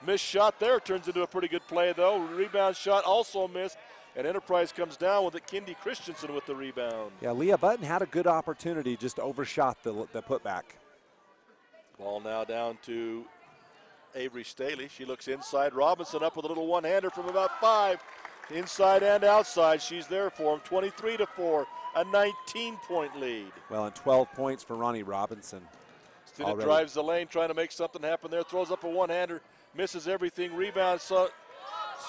Missed shot there turns into a pretty good play, though. Rebound shot also missed. And Enterprise comes down with it. Kendi Christensen with the rebound. Yeah, Leah Button had a good opportunity, just overshot the putback. Ball now down to Avery Staley. She looks inside. Robinson up with a little one-hander from about 5. Inside and outside. She's there for him. 23-4, a 19-point lead. Well, and 12 points for Ronnie Robinson. Stinnett drives the lane, trying to make something happen there. Throws up a one-hander. Misses everything. Rebound.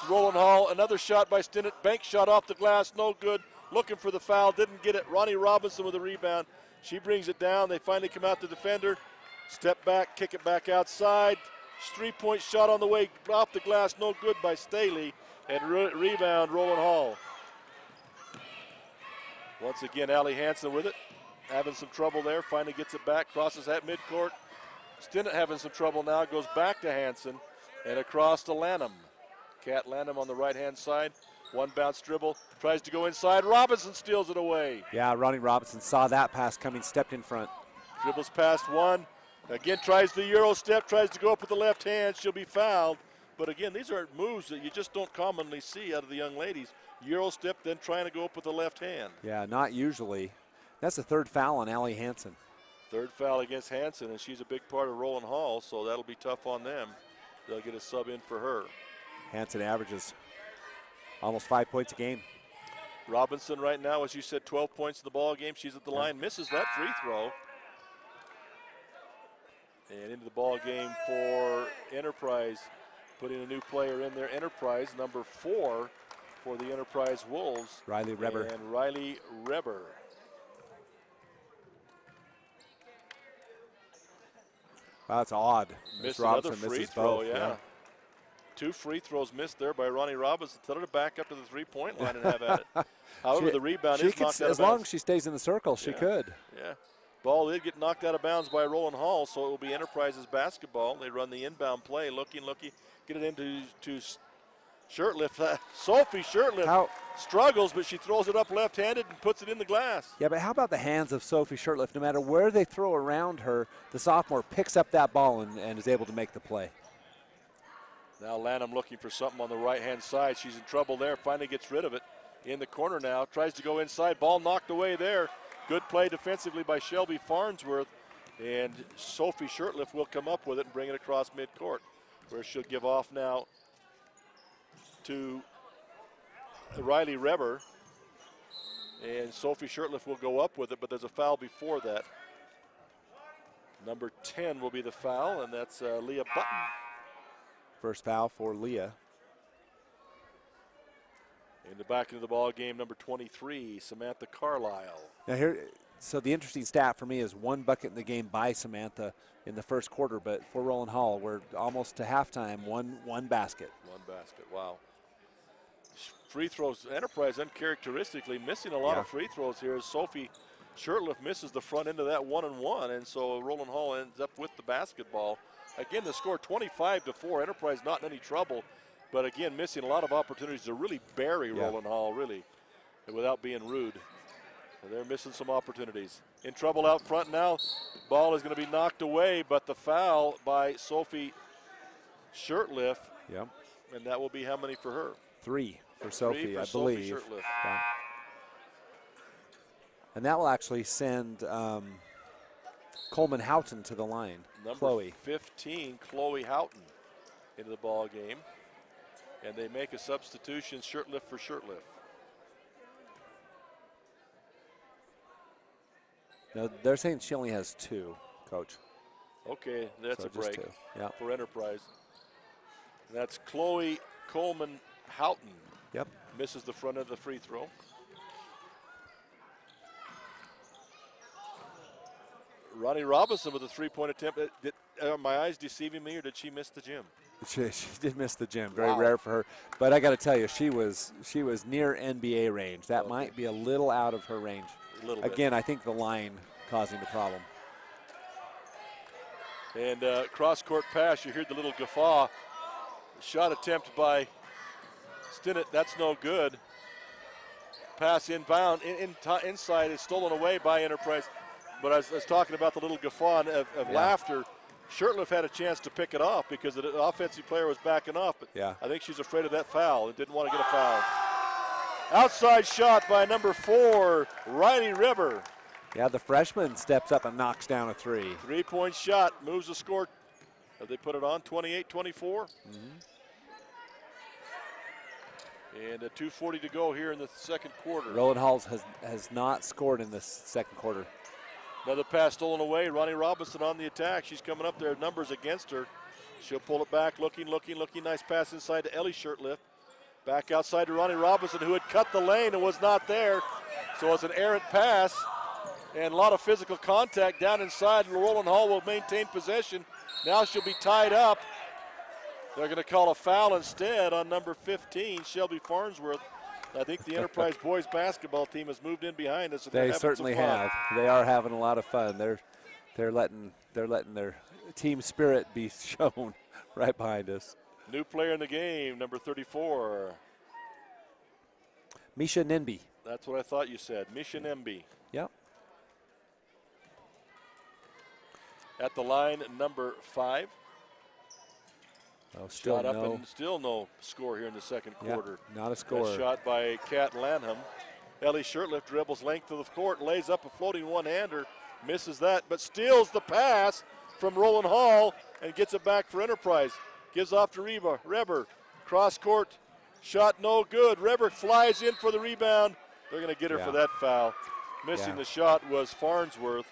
Rowland Hall, another shot by Stinnett. Bank shot off the glass, no good. Looking for the foul, didn't get it. Ronnie Robinson with a rebound. She brings it down. They finally come out the defender. Step back, kick it back outside. 3-point shot on the way off the glass, no good by Staley. And rebound, Rowland Hall. Once again, Allie Hansen with it. Having some trouble there, finally gets it back, crosses at midcourt. Stinnett having some trouble now, goes back to Hansen and across to Lanham. Kat Lanham on the right-hand side. One bounce dribble, tries to go inside. Robinson steals it away. Yeah, Ronnie Robinson saw that pass coming, stepped in front. Dribbles past one. Again, tries the Euro step, tries to go up with the left hand. She'll be fouled. But again, these are moves that you just don't commonly see out of the young ladies. Euro step, then trying to go up with the left hand. Yeah, not usually. That's the third foul on Allie Hansen. Third foul against Hansen, and she's a big part of Rowland Hall, so that'll be tough on them. They'll get a sub in for her. Hansen averages almost 5 points a game. Robinson right now, as you said, 12 points in the ball game. She's at the line, misses that free throw. And into the ball game for Enterprise, putting a new player in there. Enterprise, number 4 for the Enterprise Wolves. Riley Reber. And Riley Reber. Wow, that's odd. Missed Robinson another free misses throw, both. yeah. 2 free throws missed there by Ronnie Robinson. Tell her to back up to the three-point line and have at it. However, the rebound is knocked out of bounds. As long as she stays in the circle, she could. Yeah. Ball did get knocked out of bounds by Rowland Hall, so it will be Enterprise's basketball. They run the inbound play, looking, get it into Shirtliff. Sophie Shirtliff struggles, but she throws it up left-handed and puts it in the glass. Yeah, but how about the hands of Sophie Shirtliff? No matter where they throw around her, the sophomore picks up that ball and is able to make the play. Now Lanham looking for something on the right-hand side. She's in trouble there, finally gets rid of it. In the corner now, tries to go inside, ball knocked away there. Good play defensively by Shelby Farnsworth, and Sophie Shirtliff will come up with it and bring it across midcourt, where she'll give off now to Riley Reber, and Sophie Shirtliff will go up with it, but there's a foul before that. Number 10 will be the foul, and that's Leah Button. First foul for Leah. In the back of the ball game, number 23, Samantha Carlisle. Now here, so the interesting stat for me is 1 bucket in the game by Samantha in the first quarter, but for Rowland Hall, we're almost to halftime, one basket. One basket, wow. Free throws, Enterprise uncharacteristically missing a lot of free throws here as Sophie Shirtliff misses the front end of that 1-and-1, and so Rowland Hall ends up with the basketball. Again, the score 25-4, Enterprise not in any trouble, but again, missing a lot of opportunities to really bury Rowland Hall, really, without being rude. And they're missing some opportunities. In trouble out front now. Ball is going to be knocked away, but the foul by Sophie Shirtliff. Yep. And that will be how many for her? 3 for Sophie, 3 for I Sophie believe. Shirtliff. Yeah. And that will actually send Coleman Houghton to the line. Number Chloe. 15, Chloe Houghton, into the ball game. And they make a substitution, Shirtliff for Shirtliff. No, they're saying she only has 2, Coach. Okay, that's So a break just 2. for Enterprise. And that's Chloe Coleman Houghton. Yep. Misses the front of the free throw. Ronnie Robinson with a 3-point attempt. Are my eyes deceiving me, or did she miss the gym? She did miss the gym. Very rare for her. But I got to tell you, she was near NBA range. That might be a little out of her range. A little bit. Again, I think the line causing the problem. And cross-court pass, you heard the little guffaw. Shot attempt by Stinnett, that's no good. pass inbound, inside is stolen away by Enterprise. But I was talking about the little guffaw of laughter. Shurtleff had a chance to pick it off because the offensive player was backing off. But I think she's afraid of that foul and didn't want to get a foul. Outside shot by number 4, Riley Reber. Yeah, the freshman steps up and knocks down a 3. 3-point shot, moves the score. Have they put it on, 28-24? And 2:40 to go here in the second quarter. Rowland Hall has not scored in this second quarter. Another pass stolen away. Ronnie Robinson on the attack. She's coming up there. Numbers against her. She'll pull it back. Looking. Nice pass inside to Ellie Shurtleff. Back outside to Ronnie Robinson, who had cut the lane and was not there. So it's an errant pass and a lot of physical contact down inside. Rowland Hall will maintain possession. Now she'll be tied up. They're going to call a foul instead on number 15, Shelby Farnsworth. I think the Enterprise boys basketball team has moved in behind us. They certainly have. They are having a lot of fun. They're letting their team spirit be shown right behind us. New player in the game, number 34. Misha Nimby. That's what I thought you said, Misha Nimby. Yep. At the line, number 5. Oh, still shot up no. and still no score here in the second quarter. Not a score. That shot by Kat Lanham. Ellie Shurtleff dribbles length of the court, lays up a floating one-hander, misses that, but steals the pass from Rowland Hall and gets it back for Enterprise. Gives off to Reber. Cross court, shot no good. Reber flies in for the rebound. They're going to get her for that foul. Missing the shot was Farnsworth.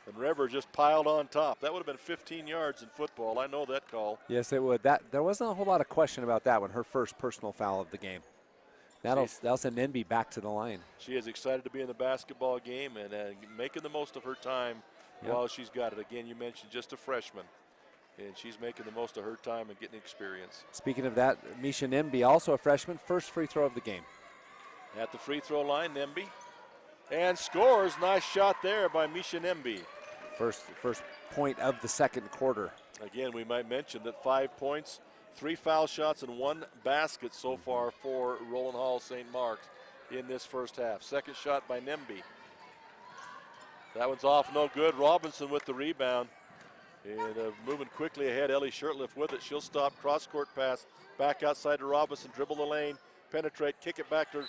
And Reber just piled on top. That would have been 15 yards in football. I know that call. Yes, it would. There wasn't a whole lot of question about that one, her first personal foul of the game. That'll send Enby back to the line. She is excited to be in the basketball game and making the most of her time while she's got it. Again, you mentioned just a freshman, and she's making the most of her time and getting experience. Speaking of that, Misha Nimby, also a freshman, first free throw of the game. At the free throw line, Nimby. And scores. Nice shot there by Misha Nimby. First point of the second quarter. Again, we might mention that 5 points, 3 foul shots, and 1 basket so far for Rowland Hall St. Mark's in this first half. Second shot by Nimby. That one's off, no good. Robinson with the rebound. And moving quickly ahead, Ellie Shurtleff with it. She'll stop, cross-court pass, back outside to Robinson, dribble the lane, penetrate, kick it back to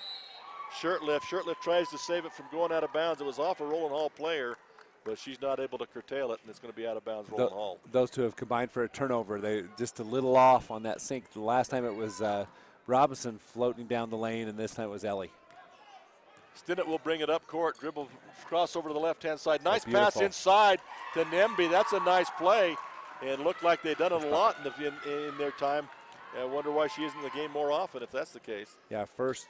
Shurtleff. Shurtleff tries to save it from going out of bounds. It was off a Rowland Hall player, but she's not able to curtail it, and it's going to be out of bounds, Rowland Hall. Those two have combined for a turnover. They just a little off on that sink. The last time it was Robinson floating down the lane, and this time it was Ellie. Stinnett will bring it up court, dribble, cross over to the left-hand side. Nice pass inside to Nimby. That's a nice play, and looked like they've done it a lot in their time. I wonder why she isn't in the game more often if that's the case. Yeah, first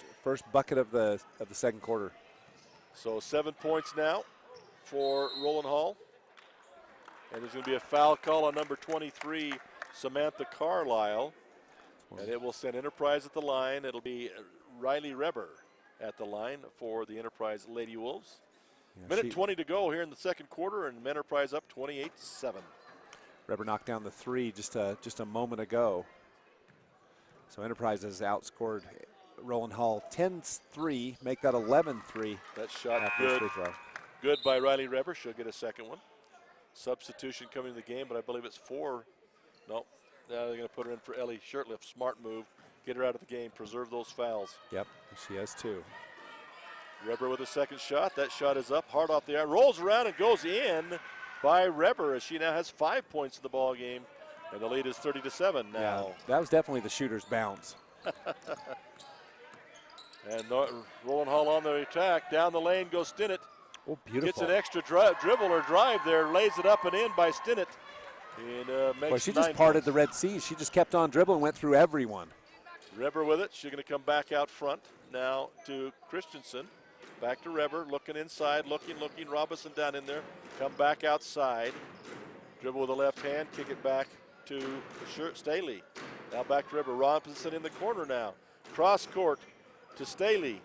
bucket of the second quarter. So 7 points now for Rowland Hall. And there's going to be a foul call on number 23, Samantha Carlisle. And it will send Enterprise at the line. It'll be Riley Reber at the line for the Enterprise Lady Wolves. Minute 20 to go here in the second quarter, and Enterprise up 28-7. Reber knocked down the 3 just a moment ago. So Enterprise has outscored Rowland Hall 10-3, make that 11-3. That shot good. Good by Riley Reber. She'll get a second one. Substitution coming in the game, but I believe it's 4. No, now they're going to put her in for Ellie Shurtleff. Smart move. Get her out of the game. Preserve those fouls. Yep, she has 2. Reber with a second shot. That shot is up, hard off the iron. Rolls around and goes in by Reber as she now has 5 points in the ball game. And the lead is 30-7 now. Yeah, that was definitely the shooter's bounce. And Rowland Hall on the attack. Down the lane goes Stinnett. Oh, beautiful. Gets an extra dribble or drive there. Lays it up and in by Stinnett. And makes she just parted the Red Sea. She just kept on dribbling, went through everyone. Reber with it. She's going to come back out front now to Christensen. Back to Reber, looking inside, looking. Robinson down in there. Come back outside. Dribble with the left hand, kick it back to Staley. Now back to Reber. Robinson in the corner now. Cross court to Staley.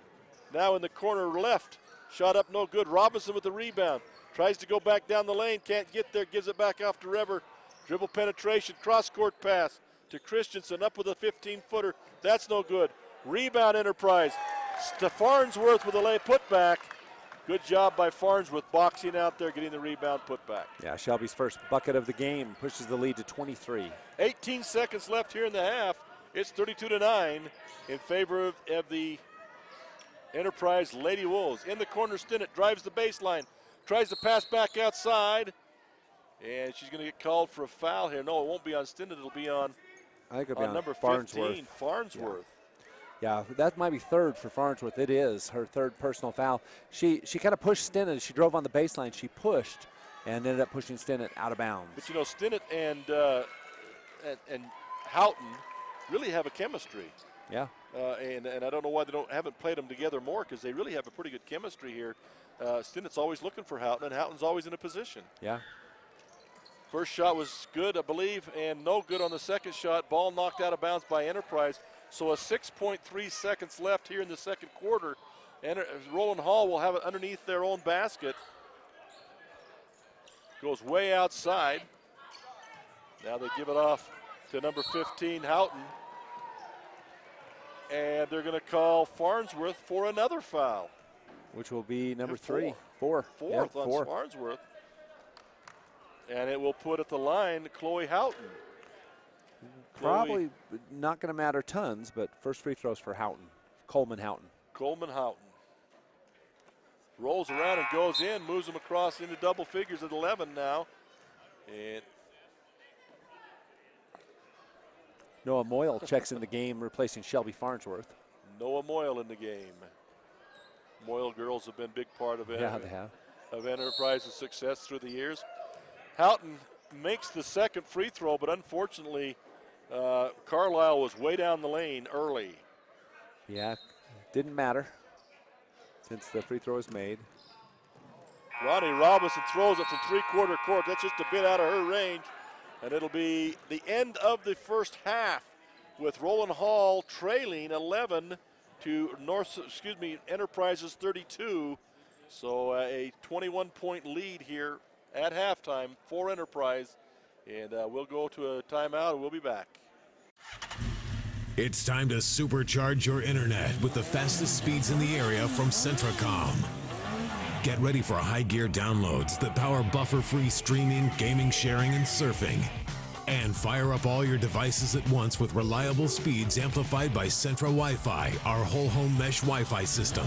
Now in the corner left. Shot up no good. Robinson with the rebound. Tries to go back down the lane. Can't get there. Gives it back off to Reber. Dribble penetration. Cross court pass to Christensen. Up with a 15-footer. That's no good. Rebound Enterprise. Farnsworth with a lay putback. Good job by Farnsworth boxing out there, getting the rebound putback. Yeah, Shelby's first bucket of the game pushes the lead to 23. 18 seconds left here in the half. It's 32-9 in favor of the Enterprise Lady Wolves. In the corner, Stinnett drives the baseline, tries to pass back outside, and she's going to get called for a foul here. No, it won't be on Stinnett. It'll be on, I think it'll be on number Farnsworth. 15, Farnsworth. Yeah, that might be third for Farnsworth. It is her third personal foul. She kind of pushed Stinnett. She drove on the baseline. She pushed and ended up pushing Stinnett out of bounds. But you know, Stinnett and Houghton really have a chemistry. Yeah. And I don't know why they haven't played them together more, because they really have a pretty good chemistry here. Stinnett's always looking for Houghton, and Houghton's always in a position. Yeah. First shot was good, I believe, and no good on the second shot. Ball knocked out of bounds by Enterprise. So a 6.3 seconds left here in the second quarter. And Rowland Hall will have it underneath their own basket. Goes way outside. Now they give it off to number 15, Houghton. And they're going to call Farnsworth for another foul. Which will be number Fourth on Farnsworth. And it will put at the line Chloe Houghton. Probably not going to matter tons, but first free throws for Houghton. Coleman Houghton. Coleman Houghton. Rolls around and goes in, moves them across into double figures at 11 now. And Noah Moyle checks in the game, replacing Shelby Farnsworth. Noah Moyle in the game. Moyle girls have been a big part of it. Yeah, they have. Of Enterprise's success through the years. Houghton makes the second free throw, but unfortunately, Carlisle was way down the lane early. Yeah, didn't matter since the free throw was made. Ronnie Robinson throws it from three-quarter court. That's just a bit out of her range. And it'll be the end of the first half with Rowland Hall trailing 11 to Enterprise's 32. So a 21-point lead here at halftime for Enterprise. And we'll go to a timeout and we'll be back. It's time to supercharge your internet with the fastest speeds in the area from Centracom. Get ready for high gear downloads that power buffer-free streaming, gaming, sharing, and surfing. And fire up all your devices at once with reliable speeds amplified by Centra Wi-Fi, our whole home mesh Wi-Fi system.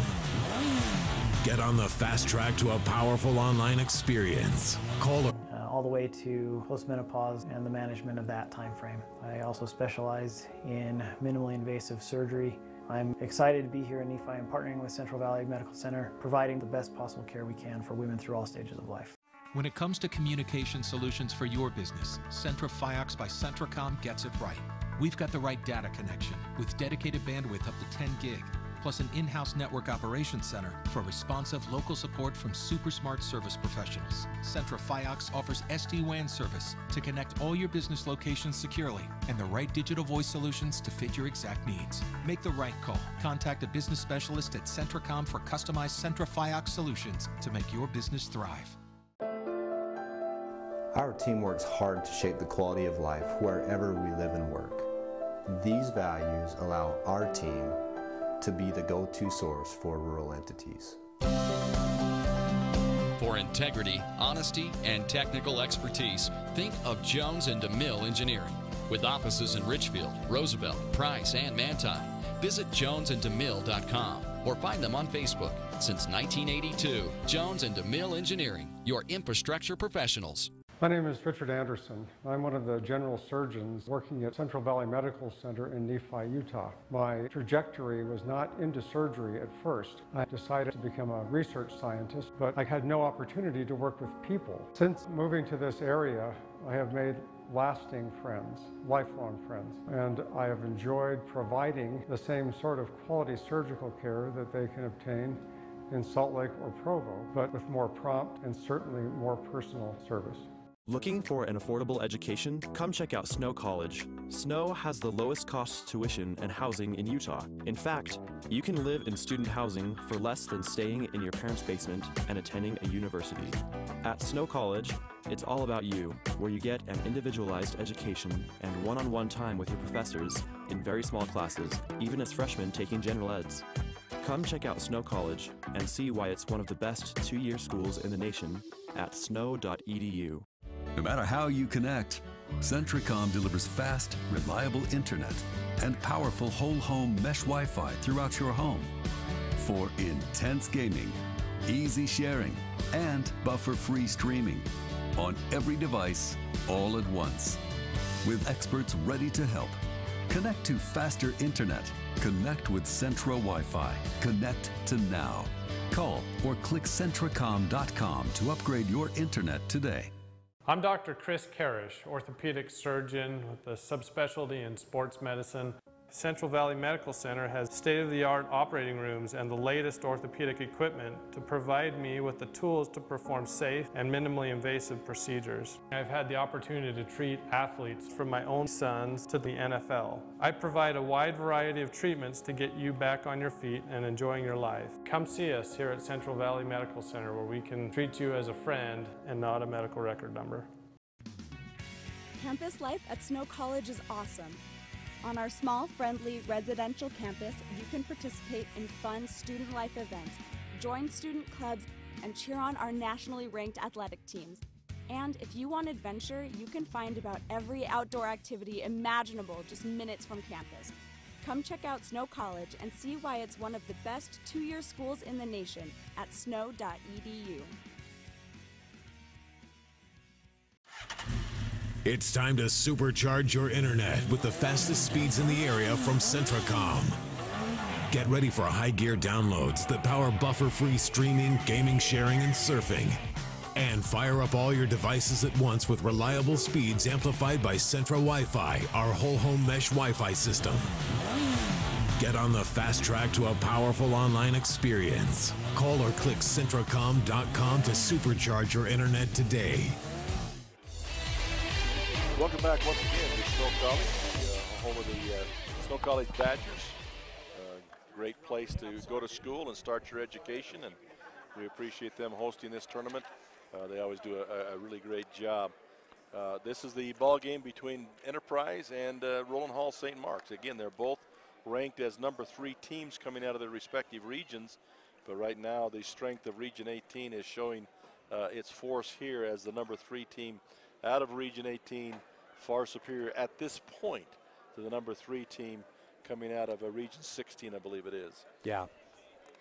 Get on the fast track to a powerful online experience. Call all the way to postmenopause and the management of that time frame. I also specialize in minimally invasive surgery. I'm excited to be here in Nephi and partnering with Central Valley Medical Center, providing the best possible care we can for women through all stages of life. When it comes to communication solutions for your business, Centra Fiax by Centracom gets it right. We've got the right data connection with dedicated bandwidth up to 10 gig, plus an in-house network operations center for responsive local support from super smart service professionals. Centra Fiax offers SD-WAN service to connect all your business locations securely and the right digital voice solutions to fit your exact needs. Make the right call. Contact a business specialist at Centracom for customized Centra Fiax solutions to make your business thrive. Our team works hard to shape the quality of life wherever we live and work. These values allow our team to be the go-to source for rural entities. For integrity, honesty, and technical expertise, think of Jones & DeMille Engineering. With offices in Richfield, Roosevelt, Price, and Manti. Visit jonesandemille.com or find them on Facebook. Since 1982, Jones & DeMille Engineering, your infrastructure professionals. My name is Richard Anderson. I'm one of the general surgeons working at Central Valley Medical Center in Nephi, Utah. My trajectory was not into surgery at first. I decided to become a research scientist, but I had no opportunity to work with people. Since moving to this area, I have made lasting friends, lifelong friends, and I have enjoyed providing the same sort of quality surgical care that they can obtain in Salt Lake or Provo, but with more prompt and certainly more personal service. Looking for an affordable education? Come check out Snow College. Snow has the lowest cost tuition and housing in Utah. In fact, you can live in student housing for less than staying in your parents' basement and attending a university. At Snow College, it's all about you, where you get an individualized education and one-on-one time with your professors in very small classes, even as freshmen taking general eds. Come check out Snow College and see why it's one of the best two-year schools in the nation at snow.edu. No matter how you connect, Centricom delivers fast, reliable internet and powerful whole home mesh Wi-Fi throughout your home for intense gaming, easy sharing, and buffer-free streaming on every device all at once. With experts ready to help. Connect to faster internet. Connect with Centra Wi-Fi. Connect to now. Call or click Centricom.com to upgrade your internet today. I'm Dr. Chris Karish, orthopedic surgeon with a subspecialty in sports medicine. Central Valley Medical Center has state-of-the-art operating rooms and the latest orthopedic equipment to provide me with the tools to perform safe and minimally invasive procedures. I've had the opportunity to treat athletes from my own sons to the NFL. I provide a wide variety of treatments to get you back on your feet and enjoying your life. Come see us here at Central Valley Medical Center where we can treat you as a friend and not a medical record number. Campus life at Snow College is awesome. On our small, friendly residential campus, you can participate in fun student life events, join student clubs, and cheer on our nationally ranked athletic teams. And if you want adventure, you can find about every outdoor activity imaginable just minutes from campus. Come check out Snow College and see why it's one of the best two-year schools in the nation at snow.edu. It's time to supercharge your internet with the fastest speeds in the area from Centricom. Get ready for high gear downloads that power buffer-free streaming, gaming, sharing, and surfing. And fire up all your devices at once with reliable speeds amplified by Centra Wi-Fi, our whole home mesh Wi-Fi system. Get on the fast track to a powerful online experience. Call or click Centricom.com to supercharge your internet today. Welcome back once again to Snow College, home of the Snow College Badgers. Great place to go to school and start your education, and we appreciate them hosting this tournament. They always do a really great job. This is the ball game between Enterprise and Rowland Hall St. Mark's. Again, they're both ranked as #3 teams coming out of their respective regions, but right now the strength of Region 18 is showing its force here as the #3 team out of Region 18, far superior at this point to the #3 team coming out of Region 16, I believe it is. Yeah.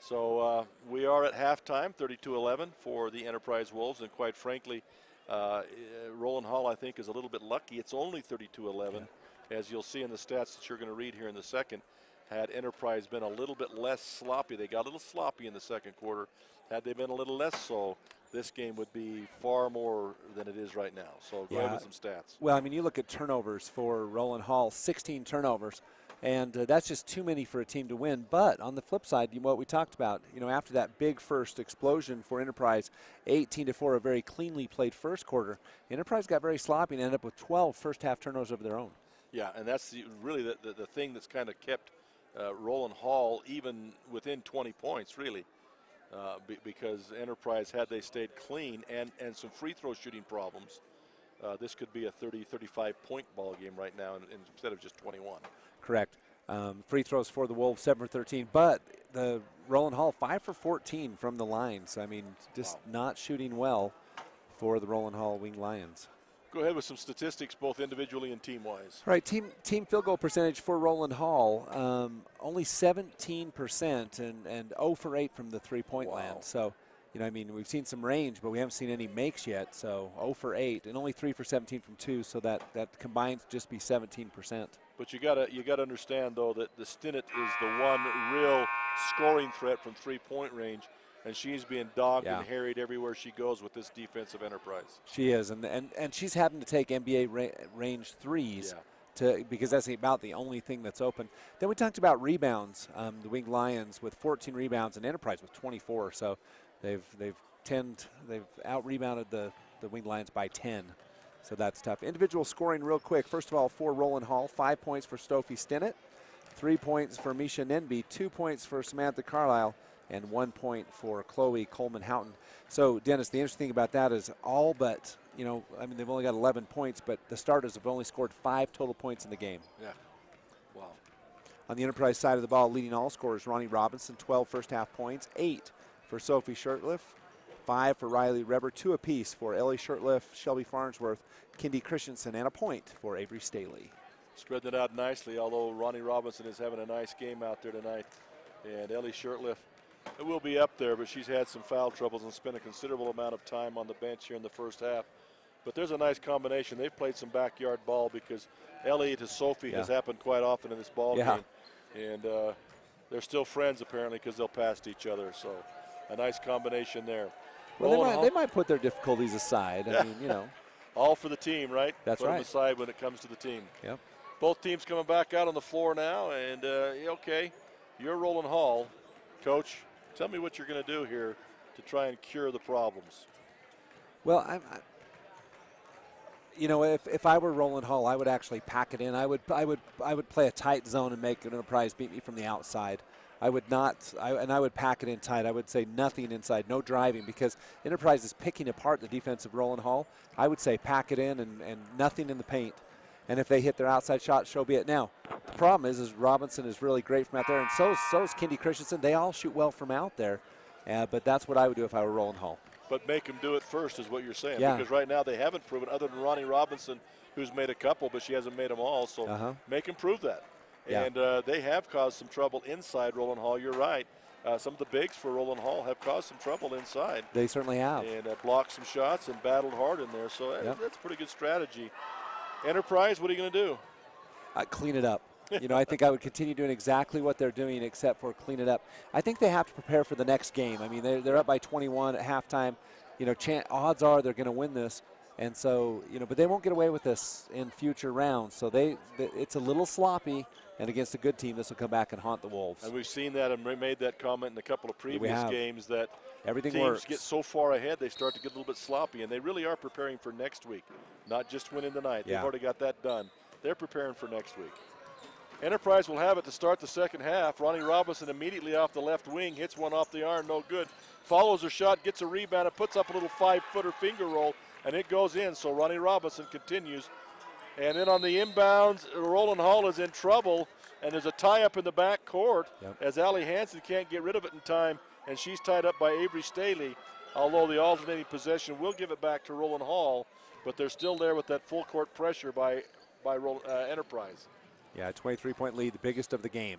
So we are at halftime, 32-11 for the Enterprise Wolves, and quite frankly, Rowland Hall, I think, is a little bit lucky. It's only 32-11, as you'll see in the stats that you're going to read here in the second. Had Enterprise been a little bit less sloppy, they got a little sloppy in the second quarter. Had they been a little less so, this game would be far more than it is right now. So go ahead with some stats. Well, I mean, you look at turnovers for Rowland Hall, 16 turnovers, and that's just too many for a team to win. But on the flip side, what we talked about, after that big first explosion for Enterprise, 18-4, a very cleanly played first quarter, Enterprise got very sloppy and ended up with 12 first-half turnovers of their own. Yeah, and that's really the thing that's kind of kept Rowland Hall even within 20 points, really. Because Enterprise, had they stayed clean and some free throw shooting problems, this could be a 30-35 point ball game right now instead of just 21. Correct. Free throws for the Wolves, 7 for 13, but the Rowland Hall 5 for 14 from the lines. I mean, just not shooting well for the Rowland Hall Winged Lions. Go ahead with some statistics, both individually and team-wise. All right, team field goal percentage for Rowland Hall, only 17% and 0 for 8 from the three-point land. So, I mean, we've seen some range, but we haven't seen any makes yet. So 0 for 8 and only 3 for 17 from 2. So that combines to just be 17%. But you gotta understand though that the Stinnett is the one real scoring threat from three-point range. And she's being dogged and harried everywhere she goes with this defensive Enterprise. She is, and she's having to take NBA range threes because that's about the only thing that's open. Then we talked about rebounds. The Winged Lions with 14 rebounds and Enterprise with 24. So they've out-rebounded the Winged Lions by 10. So that's tough. Individual scoring real quick. First of all, for Rowland Hall, 5 points for Sophie Stinnett, 3 points for Misha Nenby, 2 points for Samantha Carlisle, and 1 point for Chloe Coleman-Houghton. So, Dennis, the interesting thing about that is all but, I mean, they've only got 11 points, but the starters have only scored 5 total points in the game. Yeah. Wow. On the Enterprise side of the ball, leading all scorers, Ronnie Robinson, 12 first-half points, 8 for Sophie Shurtleff, 5 for Riley Reber, 2 apiece for Ellie Shurtleff, Shelby Farnsworth, Kindy Christensen, and a point for Avery Staley. Spreading it out nicely, although Ronnie Robinson is having a nice game out there tonight. And Ellie Shurtleff, it will be up there, but she's had some foul troubles and spent a considerable amount of time on the bench here in the first half. But there's a nice combination. They've played some backyard ball because Ellie to Sophie has happened quite often in this ball game. And they're still friends apparently because they'll pass to each other. So a nice combination there. Well, they might put their difficulties aside. I mean, you know. All for the team, right? That's put right. them aside when it comes to the team. Yep. Both teams coming back out on the floor now. And, okay, you're Rowland Hall. Coach, tell me what you're going to do here to try and cure the problems. Well, you know, if I were Rowland Hall, I would actually pack it in. I would play a tight zone and make Enterprise beat me from the outside. I would not, and I would pack it in tight. I would say nothing inside, no driving, because Enterprise is picking apart the defense of Rowland Hall. I would say pack it in and nothing in the paint. And if they hit their outside shot, so be it. Now, the problem is Robinson is really great from out there, and so is Kindy Christensen. They all shoot well from out there, but that's what I would do if I were Rowland Hall. But make them do it first is what you're saying. Yeah. Because right now they haven't proven, other than Ronnie Robinson, who's made a couple, but she hasn't made them all. So make them prove that. Yeah. And they have caused some trouble inside Rowland Hall. You're right. Some of the bigs for Rowland Hall have caused some trouble inside. They certainly have. And blocked some shots and battled hard in there. So that's a pretty good strategy. Enterprise, what are you going to do? Clean it up. You know, I think I would continue doing exactly what they're doing except for clean it up. I think they have to prepare for the next game. I mean, they're up by 21 at halftime. You know, odds are they're going to win this. And so, you know, but they won't get away with this in future rounds. So it's a little sloppy, and against a good team, this will come back and haunt the Wolves. And we've seen that and made that comment in a couple of previous games that everything teams works. Get so far ahead, they start to get a little bit sloppy, and they really are preparing for next week, not just winning tonight. They've already got that done. They're preparing for next week. Enterprise will have it to start the second half. Ronnie Robinson immediately off the left wing, hits one off the iron, no good. Follows her shot, gets a rebound, and puts up a little 5-footer finger roll, and it goes in. So Ronnie Robinson continues. And then on the inbounds, Rowland Hall is in trouble, and there's a tie-up in the back court as Allie Hansen can't get rid of it in time, and she's tied up by Avery Staley, although the alternating possession will give it back to Rowland Hall, but they're still there with that full court pressure by Enterprise. Yeah, 23-point lead, the biggest of the game.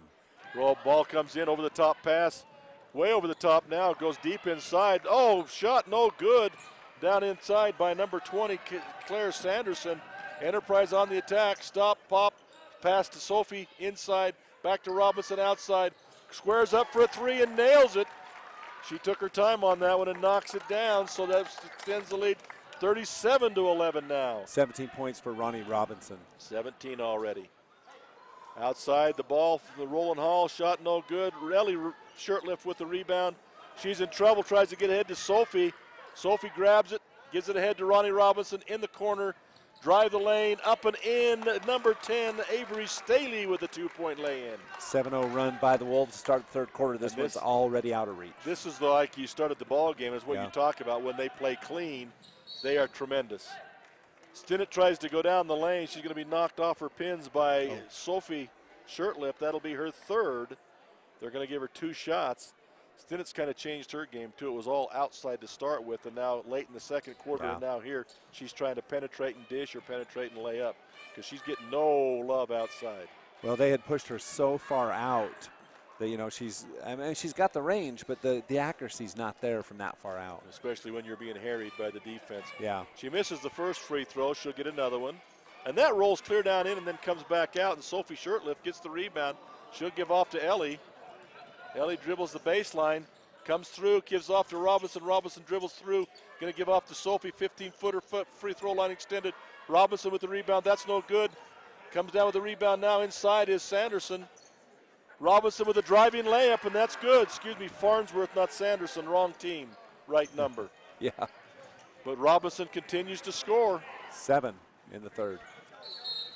Ball comes in over the top pass. Way over the top now, goes deep inside. Oh, shot no good. Down inside by number 20, Claire Sanderson. Enterprise on the attack, stop, pop, pass to Sophie inside, back to Robinson outside. Squares up for a three and nails it. She took her time on that one and knocks it down, so that extends the lead 37-11 now. 17 points for Ronnie Robinson. 17 already. Outside the ball from the Rowland Hall, shot no good. Ellie Shurtleff with the rebound. She's in trouble, tries to get ahead to Sophie. Sophie grabs it, gives it ahead to Ronnie Robinson in the corner. Drive the lane, up and in. Number 10, Avery Staley with a 2-point lay-in. 7-0 run by the Wolves to start the third quarter. This one's already out of reach. This is like you started the ball game, is what you talk about. When they play clean, they are tremendous. Stinnett tries to go down the lane. She's going to be knocked off her pins by Sophie Shurtleff. That'll be her third. They're going to give her 2 shots. Stinnett's kind of changed her game, too. It was all outside to start with, and now late in the second quarter, and now here, she's trying to penetrate and dish or penetrate and lay up because she's getting no love outside. Well, they had pushed her so far out that, you know, she's got the range, but the accuracy's not there from that far out. Especially when you're being harried by the defense. Yeah. She misses the first free throw. She'll get another one. And that rolls clear down in and then comes back out, and Sophie Shurtleff gets the rebound. She'll give off to Ellie. Ellie dribbles the baseline, comes through, gives off to Robinson. Robinson dribbles through, going to give off to Sophie. 15-footer free throw line extended. Robinson with the rebound. That's no good. Comes down with the rebound now. Inside is Sanderson. Robinson with a driving layup, and that's good. Excuse me, Farnsworth, not Sanderson. Wrong team. Right number. Yeah. But Robinson continues to score. 7 in the third.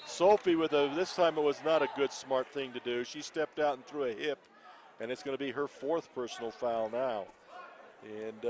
Sophie with this time it was not a good, smart thing to do. She stepped out and threw a hip, and it's going to be her 4th personal foul now. And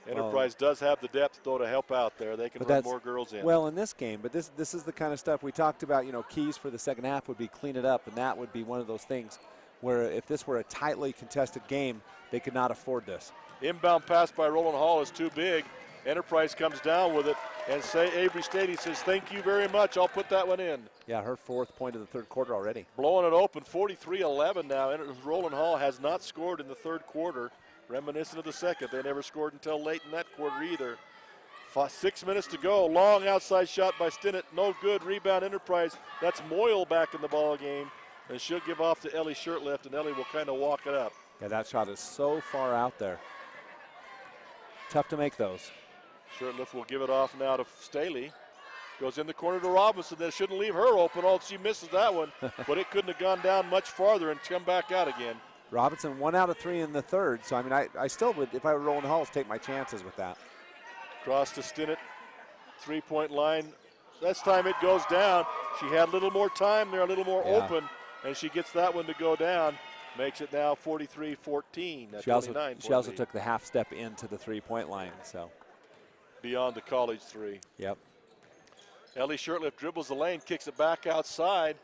Enterprise does have the depth, though, to help out there. They can run more girls in. Well, in this game, but this is the kind of stuff we talked about. Keys for the second half would be clean it up, and that would be one of those things where if this were a tightly contested game, they could not afford this. Inbound pass by Rowland Hall is too big. Enterprise comes down with it, and Avery Stady says, thank you very much, I'll put that one in. Yeah, her 4th point of the 3rd quarter already. Blowing it open, 43-11 now. Rowland Hall has not scored in the 3rd quarter. Reminiscent of the 2nd. They never scored until late in that quarter either. 6 minutes to go. Long outside shot by Stinnett. No good. Rebound Enterprise. That's Moyle back in the ball game. And she'll give off to Ellie Shirtlift, and Ellie will kind of walk it up. Yeah, that shot is so far out there. Tough to make those. Shirtlift will give it off now to Staley. Goes in the corner to Robinson. That shouldn't leave her open. She misses that one, but it couldn't have gone down much farther and come back out again. Robinson 1 out of 3 in the 3rd. So, I mean, I still would, if I were Rowland Hall, take my chances with that. Cross to Stinnett. 3-point line. This time it goes down. She had a little more time there, a little more open, and she gets that one to go down. Makes it now 43-14. She also took the half step into the 3-point line. So beyond the college 3. Yep. Ellie Shirtlift dribbles the lane, kicks it back outside.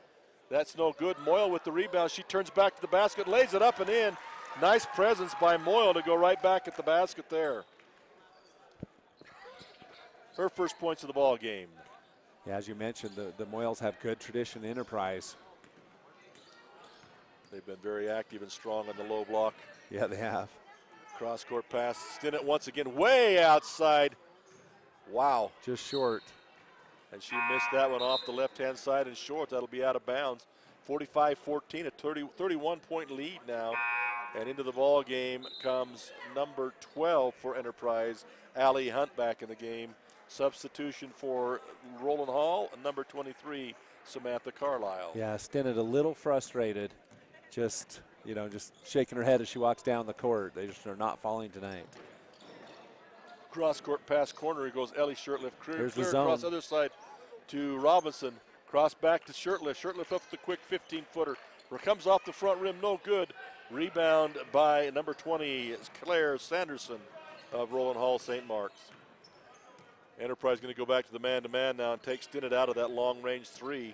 That's no good. Moyle with the rebound. She turns back to the basket, lays it up and in. Nice presence by Moyle to go right back at the basket there. Her first points of the ball game. Yeah, as you mentioned, the Moyles have good tradition in Enterprise. They've been very active and strong on the low block. Yeah, they have. Cross-court pass. Stinnett once again way outside. Wow. Just short. And she missed that one off the left-hand side and short. That'll be out of bounds. 45-14, a 31-point lead now. And into the ball game comes number 12 for Enterprise, Allie Hunt back in the game. Substitution for Rowland Hall, number 23, Samantha Carlisle. Yeah, Stinnett a little frustrated. Just shaking her head as she walks down the court. They just are not falling tonight. Cross-court pass corner. He goes Ellie Shirtlift. Clear zone. across the other side to Robinson. Cross back to Shirtlift. Shirtlift up the quick 15-footer. Comes off the front rim, no good. Rebound by number 20, Claire Sanderson of Rowland Hall St. Mark's. Enterprise going to go back to the man-to-man now and take Stinnett out of that long-range 3.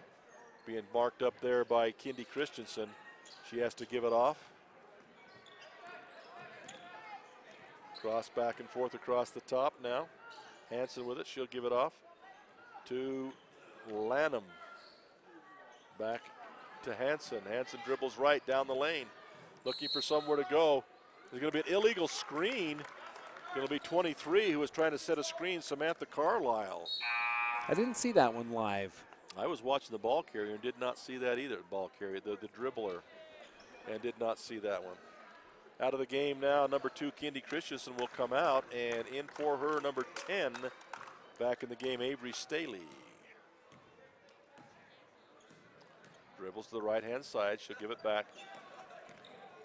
Being marked up there by Kindy Christensen. She has to give it off. Cross back and forth across the top now. Hanson with it. She'll give it off to Lanham. Back to Hanson. Hanson dribbles right down the lane. Looking for somewhere to go. There's going to be an illegal screen. Going to be 23 who was trying to set a screen, Samantha Carlisle. I didn't see that one live. I was watching the ball carrier and did not see that either, ball carrier, the dribbler, and did not see that one. Out of the game now, number 2, Kindy Christensen will come out, and in for her, number 10, back in the game, Avery Staley. Dribbles to the right-hand side. She'll give it back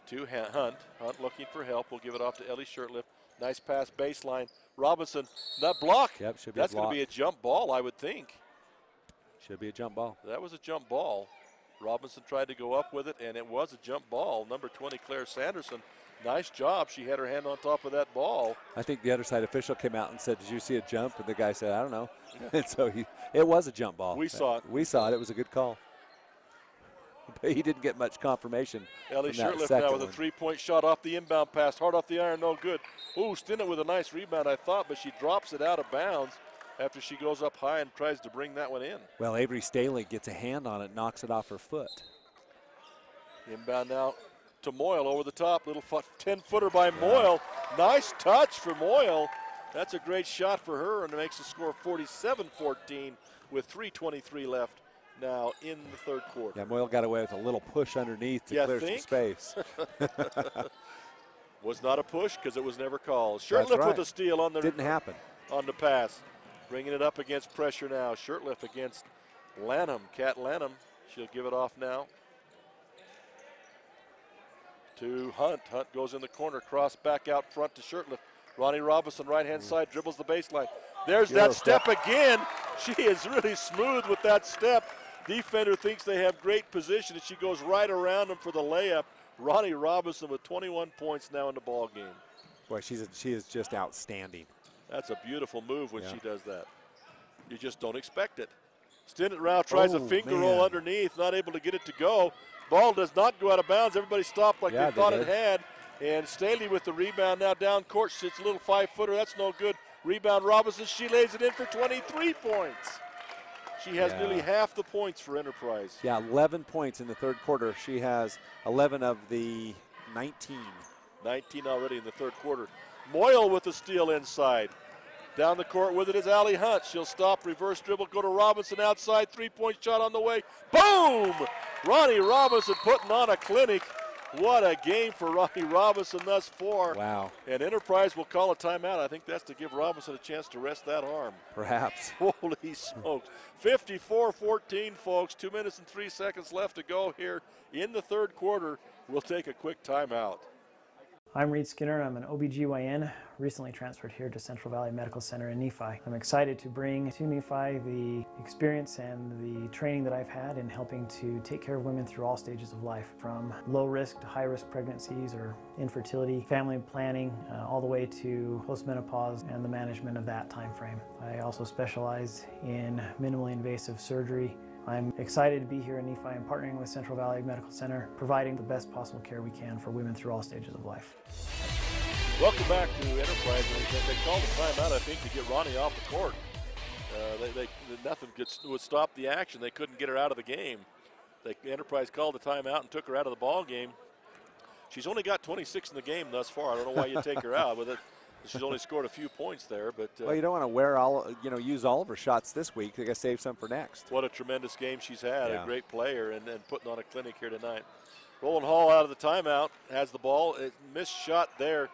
to Hunt. Hunt looking for help. Will give it off to Ellie Shirtlift. Nice pass baseline. Robinson, that block. Yep, should be That's going to be a jump ball, I would think. Should be a jump ball. That was a jump ball. Robinson tried to go up with it, and it was a jump ball. Number 20, Claire Sanderson. Nice job. She had her hand on top of that ball. I think the other side official came out and said, did you see a jump? And the guy said, I don't know. And so it was a jump ball. We saw it. We saw it. It was a good call. But he didn't get much confirmation. Ellie Shirtlift now with a 3-point shot off the inbound pass. Hard off the iron, no good. Ooh, Stinnett with a nice rebound, I thought, but she drops it out of bounds after she goes up high and tries to bring that one in. Well, Avery Staley gets a hand on it, knocks it off her foot. Inbound now to Moyle over the top. Little 10-footer by Moyle. Nice touch for Moyle. That's a great shot for her, and it makes the score 47-14 with 3:23 left now in the third quarter. Yeah, Moyle got away with a little push underneath to clear some space. Was not a push because it was never called. Shirtlift with the steal on the didn't happen on the pass. Bringing it up against pressure now. Shirtlift against Lanham. Kat Lanham. She'll give it off now to Hunt. Hunt goes in the corner. Cross back out front to Shirtlift. Ronnie Robinson, right-hand side, dribbles the baseline. There's that step again. She is really smooth with that step. Defender thinks they have great position, and she goes right around him for the layup. Ronnie Robinson with 21 points now in the ball game. Boy, she is just outstanding. That's a beautiful move when she does that. You just don't expect it. Stinnett Rao tries a finger roll underneath, not able to get it to go. Ball does not go out of bounds. Everybody stopped like they thought it had. And Staley with the rebound now down court. It's a little 5-footer. That's no good. Rebound Robinson. She lays it in for 23 points. She has nearly half the points for Enterprise. Yeah, 11 points in the third quarter. She has 11 of the 19. 19 already in the third quarter. Moyle with the steal inside. Down the court with it is Allie Hunt. She'll stop, reverse dribble, go to Robinson outside, three-point shot on the way. Boom! Ronnie Robinson putting on a clinic. What a game for Ronnie Robinson thus far. Wow. And Enterprise will call a timeout. I think that's to give Robinson a chance to rest that arm. Perhaps. Holy smokes. 54-14, folks. 2 minutes and 3 seconds left to go here in the third quarter. We'll take a quick timeout. I'm Reed Skinner. I'm an OBGYN, recently transferred here to Central Valley Medical Center in Nephi. I'm excited to bring to Nephi the experience and the training that I've had in helping to take care of women through all stages of life, from low risk to high risk pregnancies or infertility, family planning, all the way to postmenopause and the management of that time frame. I also specialize in minimally invasive surgery. I'm excited to be here in Nephi and partnering with Central Valley Medical Center, providing the best possible care we can for women through all stages of life. Welcome back to Enterprise. They called a timeout, I think, to get Ronnie off the court. Nothing would stop the action. They couldn't get her out of the game. Enterprise called a timeout and took her out of the ball game. She's only got 26 in the game thus far. I don't know why you take her out with it. She's only scored a few points there, but well, you don't want to use all of her shots this week. They got to save some for next. What a tremendous game she's had. A great player, and putting on a clinic here tonight. Rowland Hall out of the timeout, has the ball. Missed shot there,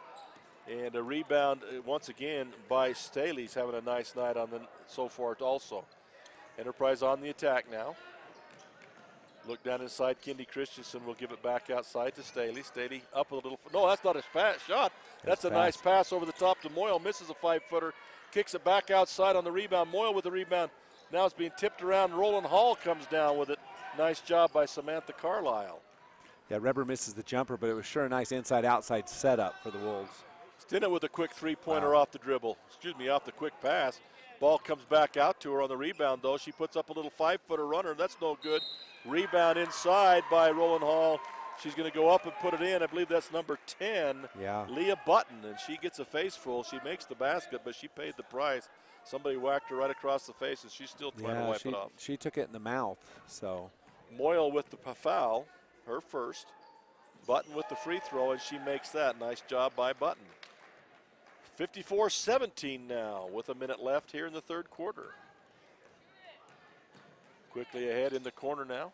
and a rebound once again by Staley. He's having a nice night on so far also. Enterprise on the attack now. Look down inside. Kendi Christensen will give it back outside to Staley. Staley up a little. No, that's not a shot. That's a nice pass over the top to Moyle. Misses a 5-footer. Kicks it back outside on the rebound. Moyle with the rebound. Now it's being tipped around. Rowland Hall comes down with it. Nice job by Samantha Carlisle. Yeah, Reber misses the jumper, but it was sure a nice inside-outside setup for the Wolves. Stinnett with a quick three-pointer off the dribble. Off the quick pass. Ball comes back out to her on the rebound, though. She puts up a little 5-footer runner. That's no good. Rebound inside by Rowland Hall. She's going to go up and put it in. I believe that's number 10, Leah Button, and she gets a face full. She makes the basket, but she paid the price. Somebody whacked her right across the face, and she's still trying to wipe it off. She took it in the mouth. So Moyle with the foul, her first. Button with the free throw, and she makes that. Nice job by Button. 54-17 now with a minute left here in the third quarter. Quickly ahead in the corner now.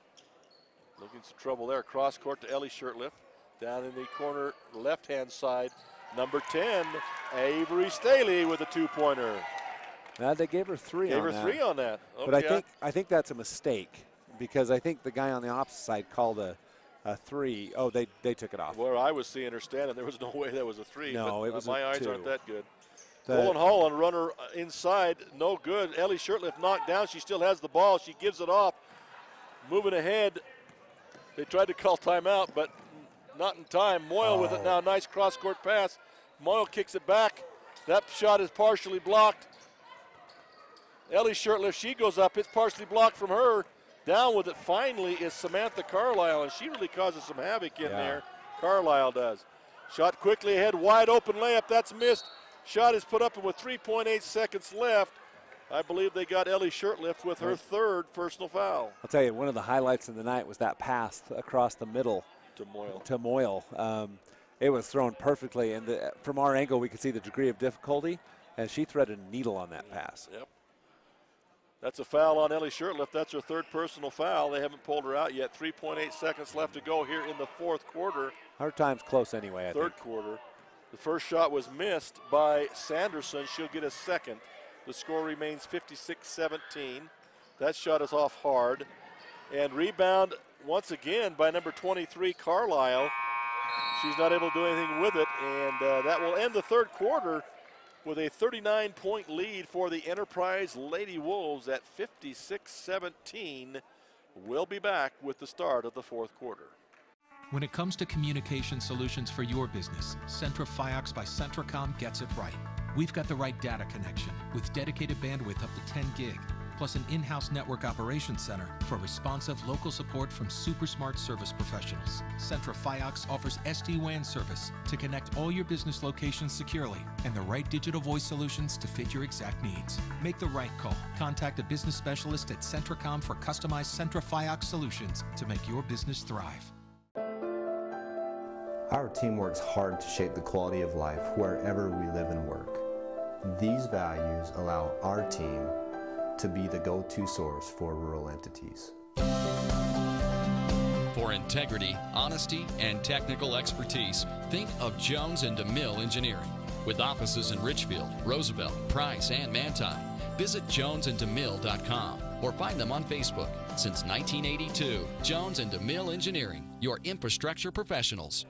Looking some trouble there. Cross court to Ellie Shirtliff. Down in the corner, left-hand side, number 10, Avery Staley with a two-pointer. Now they gave her three on that. Gave her three on that. Okay. But I think that's a mistake, because I think the guy on the opposite side called a three. Oh, they took it off. Where I was seeing her standing, there was no way that was a three. No, but it was my eyes two. aren't that good. Rowland Hall on runner inside, no good. Ellie Shirtliff knocked down. She still has the ball. She gives it off. Moving ahead. They tried to call timeout, but not in time. Moyle with it now. Nice cross-court pass. Moyle kicks it back. That shot is partially blocked. Ellie Shirtliff, she goes up. It's partially blocked from her. Down with it finally is Samantha Carlisle, and she really causes some havoc in there. Carlisle does. Shot quickly ahead, wide open layup. That's missed. Shot is put up, and with 3.8 seconds left, I believe they got Ellie Shirtliff with her third personal foul. I'll tell you, one of the highlights of the night was that pass across the middle to Moyle. It was thrown perfectly, and from our angle, we could see the degree of difficulty, and she threaded a needle on that pass. Yep. That's a foul on Ellie Shirtliff. That's her third personal foul. They haven't pulled her out yet. 3.8 seconds left to go here in the fourth quarter. Her time's close anyway, I think. Third quarter. The first shot was missed by Sanderson. She'll get a second. The score remains 56-17. That shot is off hard. And rebound once again by number 23, Carlisle. She's not able to do anything with it, and that will end the third quarter with a 39-point lead for the Enterprise Lady Wolves at 56-17. We'll be back with the start of the fourth quarter. When it comes to communication solutions for your business, Centra FIOX by Centracom gets it right. We've got the right data connection with dedicated bandwidth up to 10 gig, plus an in-house network operations center for responsive local support from super smart service professionals. Centra Fiax offers SD-WAN service to connect all your business locations securely and the right digital voice solutions to fit your exact needs. Make the right call. Contact a business specialist at Centracom for customized Centra Fiax solutions to make your business thrive. Our team works hard to shape the quality of life wherever we live and work. These values allow our team to be the go-to source for rural entities. For integrity, honesty, and technical expertise, think of Jones and DeMille Engineering. With offices in Richfield, Roosevelt, Price, and Manti, visit jonesanddemille.com or find them on Facebook. Since 1982, Jones and DeMille Engineering, your infrastructure professionals.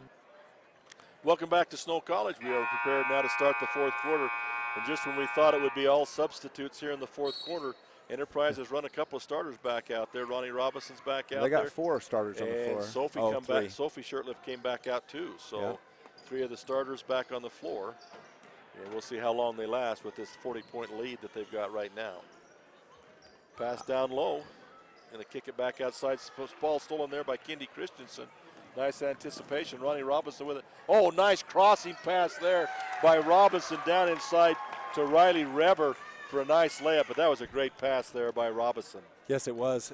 Welcome back to Snow College. We are prepared now to start the fourth quarter. And just when we thought it would be all substitutes here in the fourth quarter, Enterprise has run a couple of starters back out there. Ronnie Robinson's back out there. They got 4 starters on the floor. Sophie back. Sophie Shirtliff came back out too. So 3 of the starters back on the floor. And we'll see how long they last with this 40-point lead that they've got right now. Pass down low. And they kick it back outside. Ball stolen there by Kendi Christensen. Nice anticipation. Ronnie Robinson with it. Oh, nice crossing pass there by Robinson down inside to Riley Reber for a nice layup. But that was a great pass there by Robinson. Yes, it was.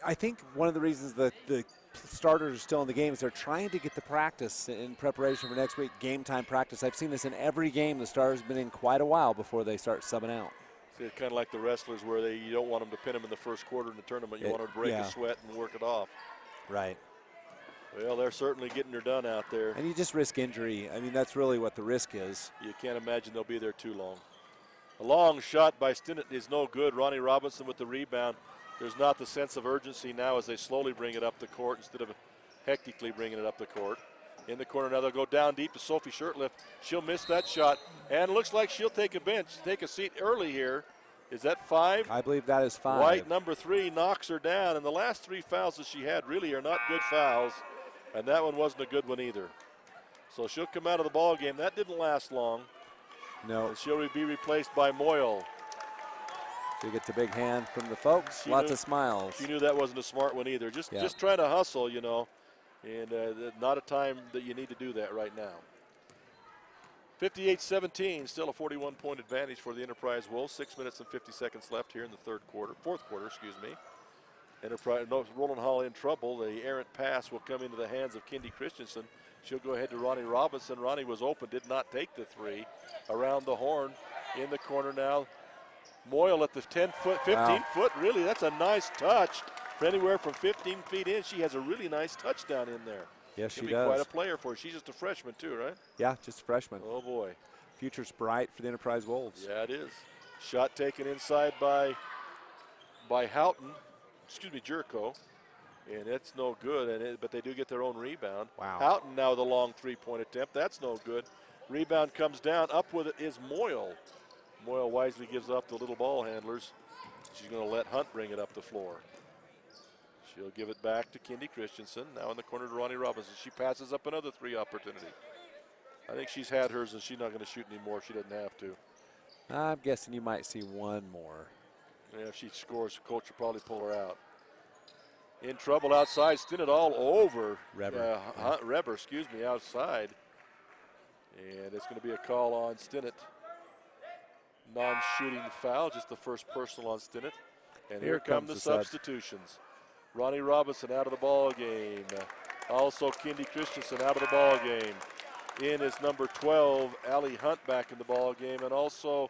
I think one of the reasons that the starters are still in the game is they're trying to get the practice in preparation for next week, game time practice. I've seen this in every game. The starters have been in quite a while before they start subbing out. See, it's kind of like the wrestlers where you don't want them to pin them in the first quarter in the tournament. You want them to break a sweat and work it off. Right. Well, they're certainly getting her done out there. And you just risk injury. I mean, that's really what the risk is. You can't imagine they'll be there too long. A long shot by Stinnett is no good. Ronnie Robinson with the rebound. There's not the sense of urgency now as they slowly bring it up the court instead of hectically bringing it up the court. In the corner now, they'll go down deep to Sophie Shirtliff. She'll miss that shot, and looks like she'll take a seat early here. Is that 5? I believe that is 5. White, number 3, knocks her down, and the last 3 fouls that she had really are not good fouls, and that one wasn't a good one either. So she'll come out of the ball game. That didn't last long. No. And she'll be replaced by Moyle. She gets a big hand from the folks. Lots of smiles. She knew that wasn't a smart one either. Just trying to hustle, you know, and not a time that you need to do that right now. 58-17, still a 41-point advantage for the Enterprise Wolves. 6 minutes and 50 seconds left here in the fourth quarter, excuse me. Enterprise, Rowland Hall in trouble. The errant pass will come into the hands of Kendi Christensen. She'll go ahead to Ronnie Robinson. Ronnie was open, did not take the 3. Around the horn, in the corner now. Moyle at the 10-foot, 15-foot. Really, that's a nice touch. For anywhere from 15 feet in, she has a really nice touchdown in there. Yes, she does. does. Quite a player for her. She's just a freshman too, right? Yeah, just a freshman. Oh boy. Future's bright for the Enterprise Wolves. Yeah, it is. Shot taken inside by Houghton, Jerko, and it's no good. But they do get their own rebound. Wow. Houghton now the long 3-point attempt. That's no good. Rebound comes down. Up with it is Moyle. Moyle wisely gives up the little ball handlers. She's going to let Hunt bring it up the floor. She'll give it back to Kendi Christensen. Now in the corner to Ronnie Robinson. She passes up another 3 opportunity. I think she's had hers and she's not going to shoot anymore. She doesn't have to. I'm guessing you might see one more. Yeah, if she scores, coach will probably pull her out. In trouble outside. Stinnett all over. Reber. Reber, outside. And it's going to be a call on Stinnett. Non-shooting foul, just the first personal on Stinnett. And here come the substitutions. Ronnie Robinson out of the ball game. Also Kendi Christensen out of the ball game. In is number 12, Allie Hunt back in the ball game, and also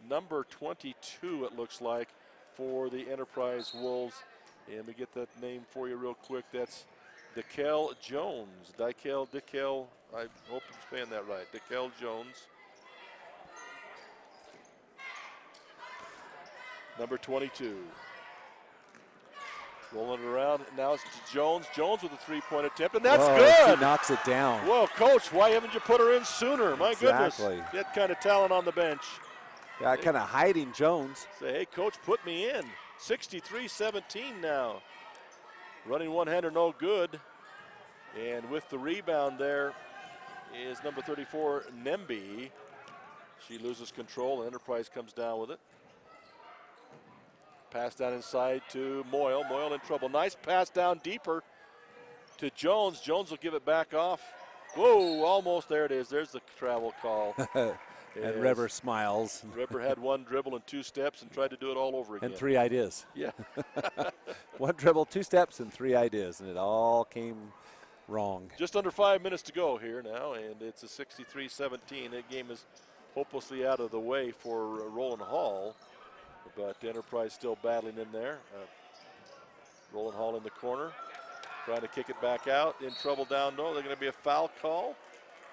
number 22 it looks like for the Enterprise Wolves. And we get that name for you real quick. That's Dekel Jones. Dekel, I hope I'm saying that right. Dekel Jones. Number 22. Rolling it around. Now it's Jones. Jones with a 3-point attempt, and that's good. She knocks it down. Well, coach, why haven't you put her in sooner? My goodness. That kind of talent on the bench. Yeah, kind of hiding Jones. Say, hey, coach, put me in. 63-17 now. Running one-hander, no good. And with the rebound there is number 34, Nemby. She loses control, and Enterprise comes down with it. Pass down inside to Moyle. Moyle in trouble. Nice pass down deeper to Jones. Jones will give it back off. Whoa, almost. There it is. There's the travel call. And Reber smiles. Reber had one dribble and 2 steps and tried to do it all over again. And 3 ideas. Yeah. 1 dribble, 2 steps, and 3 ideas, and it all came wrong. Just under 5 minutes to go here now, and it's a 63-17. That game is hopelessly out of the way for Rowland Hall, but Enterprise still battling in there. Rowland Hall in the corner, trying to kick it back out. In trouble down low. They're going to be a foul call.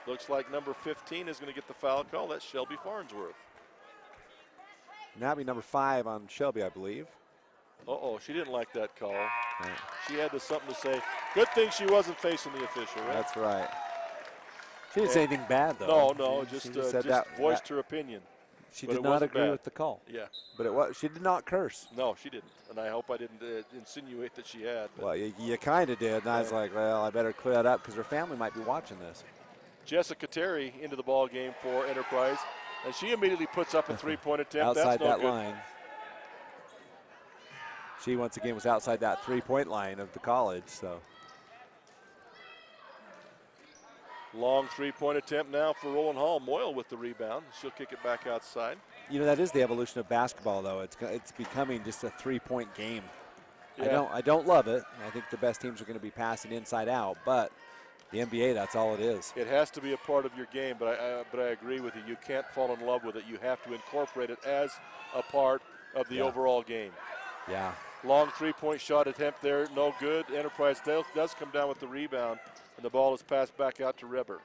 Looks like number 15 is going to get the foul call. That's Shelby Farnsworth. Now be number 5 on Shelby, I believe. Uh-oh, she didn't like that call. Right. She had something to say. Good thing she wasn't facing the official, right? That's right. She didn't say anything bad, though. No, she just voiced her opinion. She did not agree with the call. Yeah. But she did not curse. No, she didn't. And I hope I didn't insinuate that she had. Well, you kind of did. And I was like, well, I better clear that up because her family might be watching this. Jessica Terry into the ball game for Enterprise, and she immediately puts up a 3-point attempt. Outside That's no that good. line. She once again was outside that 3-point line of the college. So long 3-point attempt now for Rowland Hall. Moyle with the rebound. She'll kick it back outside. You know, that is the evolution of basketball, though. It's becoming just a 3-point game. Yeah. I don't love it. I think the best teams are going to be passing inside out, but the NBA, that's all it is. It has to be a part of your game, but I agree with you. You can't fall in love with it. You have to incorporate it as a part of the overall game. Yeah. Long 3-point shot attempt there, no good. Enterprise does come down with the rebound, and the ball is passed back out to Reber.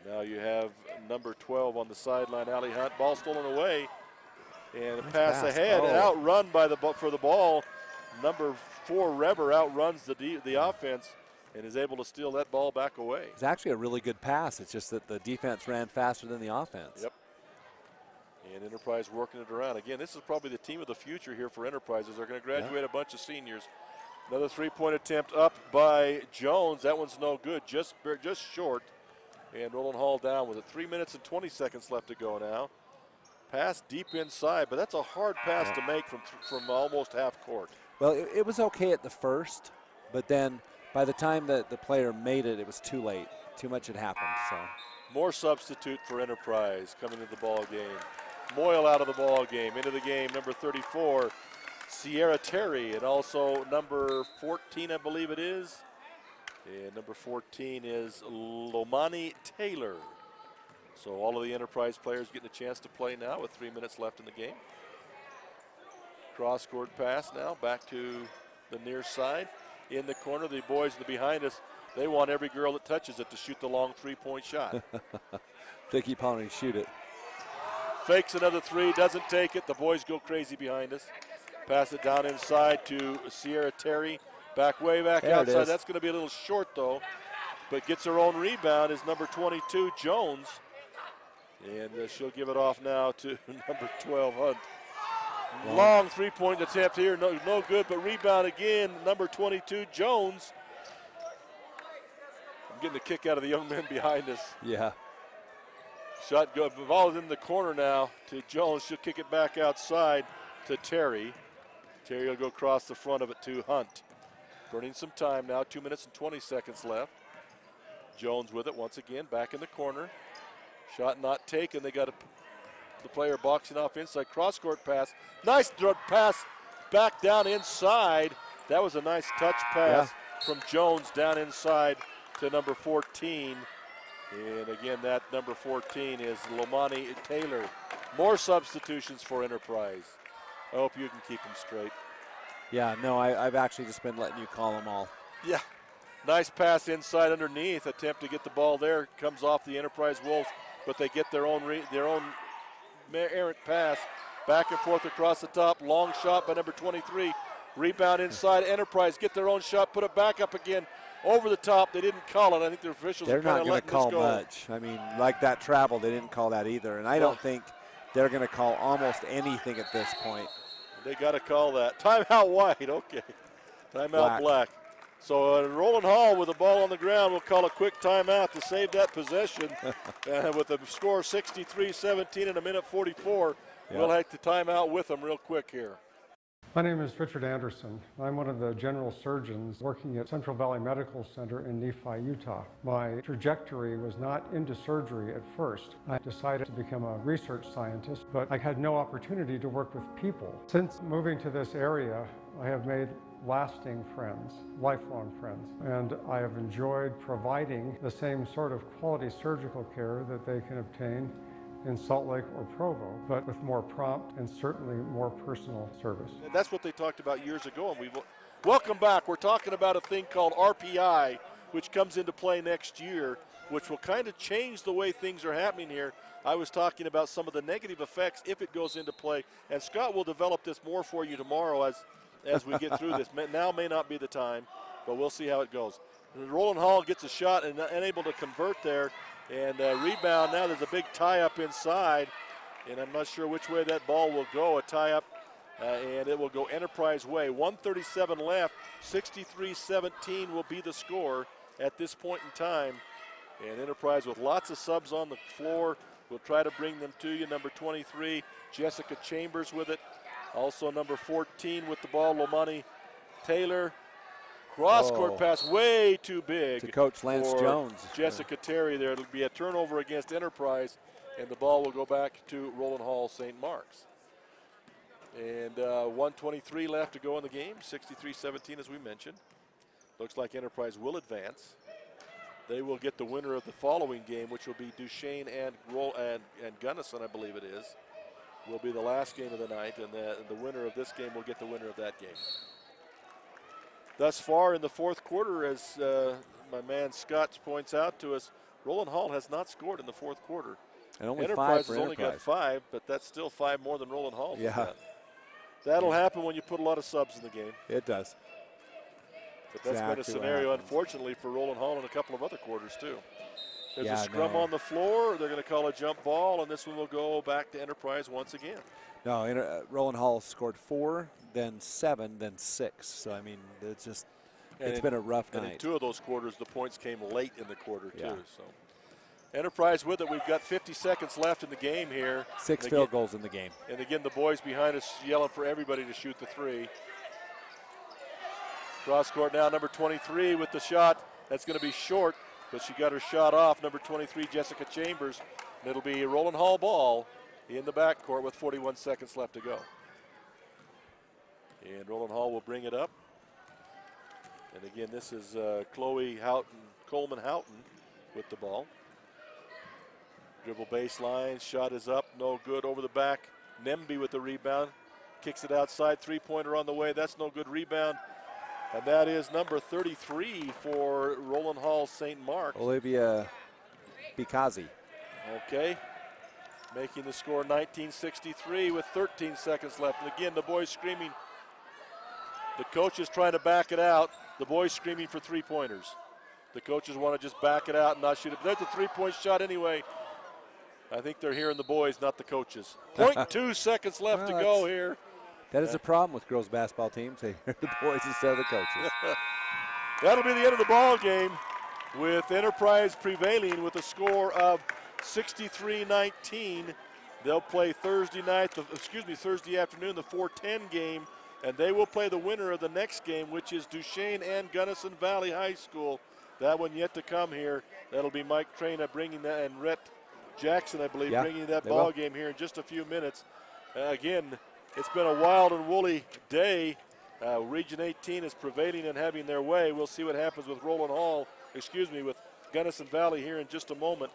Now you have number 12 on the sideline, Allie Hunt. Ball stolen away, and a pass ahead, outrun for the ball. Number 4 Reber outruns the offense and is able to steal that ball back away. It's actually a really good pass. It's just that the defense ran faster than the offense. Yep. And Enterprise working it around. Again, this is probably the team of the future here for Enterprises. They're going to graduate a bunch of seniors. Another 3-point attempt up by Jones. That one's no good, just short. And Rowland Hall down with it. 3 minutes and 20 seconds left to go now. Pass deep inside, but that's a hard pass to make from almost half court. Well, it was okay at the first, but then by the time that the player made it, it was too late. Too much had happened. So more substitute for Enterprise coming into the ball game. Moyle out of the ball game. Into the game, number 34, Sierra Terry, and also number 14, I believe it is. And number 14 is Lomani Taylor. So all of the Enterprise players getting a chance to play now with 3 minutes left in the game. Cross-court pass now back to the near side. In the corner, the boys behind us, they want every girl that touches it to shoot the long 3-point shot. They keep on and shoot it. Fakes another 3, doesn't take it. The boys go crazy behind us. Pass it down inside to Sierra Terry. Way back outside. That's going to be a little short, though. But gets her own rebound is number 22, Jones. And she'll give it off now to number 12, Hunt. Long 3-point attempt here, no good, but rebound again, number 22, Jones. I'm getting a kick out of the young men behind us. Yeah. Shot good, the ball is in the corner now to Jones. She'll kick it back outside to Terry. Terry will go across the front of it to Hunt. Burning some time now, 2 minutes and 20 seconds left. Jones with it once again, back in the corner. Shot not taken, they got the player boxing off inside, cross-court pass. Nice pass back down inside. That was a nice touch pass from Jones down inside to number 14. And again, that number 14 is Lomani Taylor. More substitutions for Enterprise. I hope you can keep them straight. Yeah, no, I've actually just been letting you call them all. Yeah. Nice pass inside underneath. Attempt to get the ball there. Comes off the Enterprise Wolves, but they get their own errant pass. Back and forth across the top. Long shot by number 23. Rebound inside. Enterprise get their own shot. Put it back up again. Over the top. They didn't call it. I think the officials are kind of letting this go. They're not going to call much. I mean, like that travel, they didn't call that either. And I don't think they're going to call almost anything at this point. They got to call that. Timeout white. Okay. Timeout black. So Rowland Hall with the ball on the ground will call a quick timeout to save that possession. With a score 63-17 in a minute 44, we'll have to timeout with them real quick here. My name is Richard Anderson. I'm one of the general surgeons working at Central Valley Medical Center in Nephi, Utah. My trajectory was not into surgery at first. I decided to become a research scientist, but I had no opportunity to work with people. Since moving to this area, I have made lasting friends, lifelong friends, and I have enjoyed providing the same sort of quality surgical care that they can obtain in Salt Lake or Provo, but with more prompt and certainly more personal service. And that's what they talked about years ago. And welcome back. We're talking about a thing called RPI, which comes into play next year, which will kind of change the way things are happening here. I was talking about some of the negative effects if it goes into play, and Scott will develop this more for you tomorrow as we get through this. Now may not be the time, but we'll see how it goes. Rowland Hall gets a shot and unable to convert there. And rebound, now there's a big tie-up inside, and I'm not sure which way that ball will go, a tie-up, and it will go Enterprise way. 1:37 left, 63-17 will be the score at this point in time. And Enterprise with lots of subs on the floor. We'll try to bring them to you. Number 23, Jessica Chambers with it. Also number 14 with the ball, Lomani Taylor. Cross-court pass way too big to Coach Lance Jones. Jessica Terry there. It'll be a turnover against Enterprise, and the ball will go back to Rowland Hall St. Mark's. And 1:23 left to go in the game, 63-17 as we mentioned. Looks like Enterprise will advance. They will get the winner of the following game, which will be Duchesne and Gunnison, I believe it is. Will be the last game of the night, and the winner of this game will get the winner of that game. Thus far in the fourth quarter, as my man Scott points out to us, Rowland Hall has not scored in the fourth quarter. And only Enterprise 5 for has only got 5, but that's still 5 more than Rowland Hall. Yeah. That'll happen when you put a lot of subs in the game. It does. But that's been a scenario, unfortunately, for Rowland Hall in a couple of other quarters, too. There's a scrum on the floor. They're going to call a jump ball, and this one will go back to Enterprise once again. No, Rowland Hall scored 4, then 7, then 6. So, I mean, it's been a rough night. And in 2 of those quarters, the points came late in the quarter, too. So, Enterprise with it. We've got 50 seconds left in the game here. 6 field goals in the game. And again, the boys behind us yelling for everybody to shoot the 3. Cross court now, number 23 with the shot. That's going to be short, but she got her shot off. Number 23, Jessica Chambers. And it'll be a Rowland Hall ball in the backcourt with 41 seconds left to go. And Rowland Hall will bring it up. And again, this is Chloe Coleman Houghton with the ball. Dribble baseline, shot is up, no good, over the back. Nemby with the rebound, kicks it outside, 3-pointer on the way, that's no good, rebound. And that is number 33 for Rowland Hall St. Mark's. Olivia Bikazi. Okay, making the score 19-63 with 13 seconds left. And again, the boys screaming. The coach is trying to back it out. The boys screaming for 3-pointers. The coaches want to just back it out and not shoot it. But there's a 3-point shot anyway. I think they're hearing the boys, not the coaches. 0.2 seconds left to go here. That is a problem with girls basketball teams. They hear the boys instead of the coaches. That'll be the end of the ball game, with Enterprise prevailing with a score of 63-19. They'll play Thursday afternoon, the 4:10 game, and they will play the winner of the next game, which is Duchesne and Gunnison Valley High School. That one yet to come here. That'll be Mike Trena bringing that, and Rhett Jackson, I believe, bringing that ball game here in just a few minutes. Again, it's been a wild and woolly day. Region 18 is prevailing and having their way. We'll see what happens with with Gunnison Valley here in just a moment.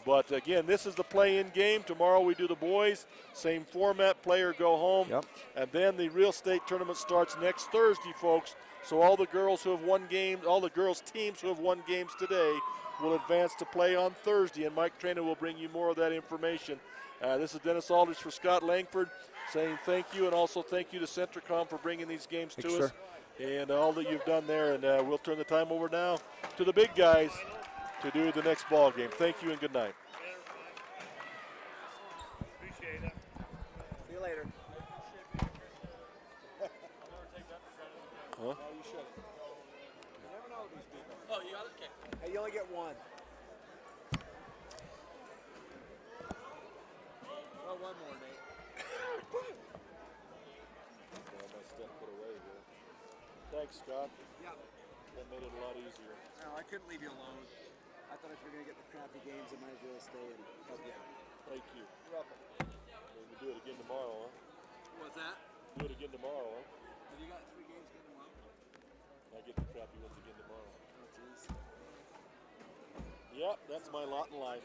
But again, this is the play-in game. Tomorrow we do the boys. Same format, play or go home. And then the real state tournament starts next Thursday, folks. So all the girls who have won games, all the girls teams who have won games today will advance to play on Thursday, and Mike Trena will bring you more of that information. This is Dennis Aldridge for Scott Langford saying thank you, and also thank you to Centricom for bringing these games to us and all that you've done there. And we'll turn the time over now to the big guys to do the next ball game. Thank you and good night. Appreciate it. See you later. Huh? You should. follow these people. Oh, you got it? Okay. Hey, you only get one. Well, one more, Nate. Well, my stuff put away here. Thanks, Scott. Yeah. That made it a lot easier. No, I couldn't leave you alone. I thought if you're going to get the crappy games, I might as well stay and help you out. Thank you. You're welcome. Maybe do it again tomorrow, huh? What's that? Do it again tomorrow, huh? Have you got 3 games good in a while? I get the crappy ones again tomorrow. Oh, jeez. Yep, that's my lot in life.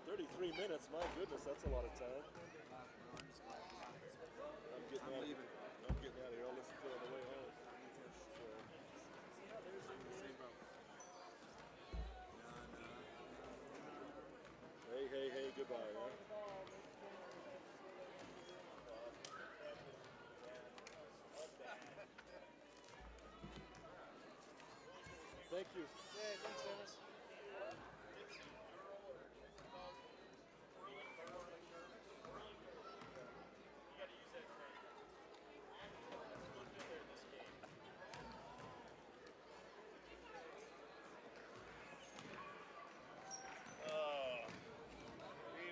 33 minutes, my goodness, that's a lot of time. I'm getting out of here. I'm getting out of here. I'll listen to it on the way home. Hey, hey, hey, goodbye, huh? Thank you. Hey, thanks, Dennis.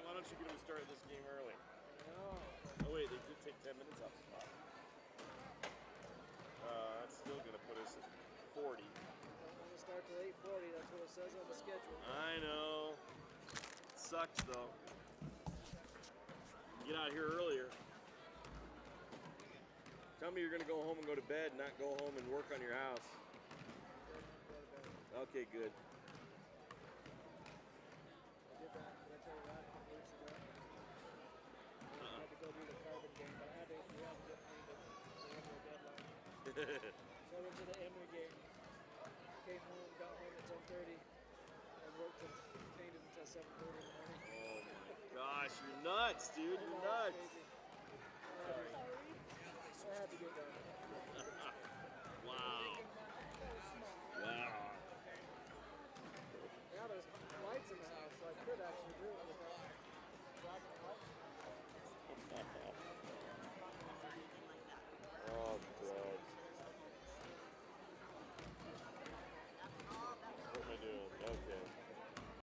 Why don't you get them started this game early? No. Oh wait, they did take 10 minutes off the clock. That's still going to put us at 40. We're going to start till 8:40. That's what it says on the schedule. I know. It sucks though. Get out here earlier. Tell me you're going to go home and go to bed, not go home and work on your house. Okay, good. I did that. Did I tell you that a couple weeks ago? I had to go do the carbon game, but we had to get paid the Emory deadline. So I went to the Emory game, came home, got home at 10:30, and worked and painted until 7:30 in the morning. Oh my gosh, you're nuts, dude. You're nuts. Sorry. I had to get done. Wow. Wow. Yeah, there's lights in the house, so I could actually do it without blacking the lights.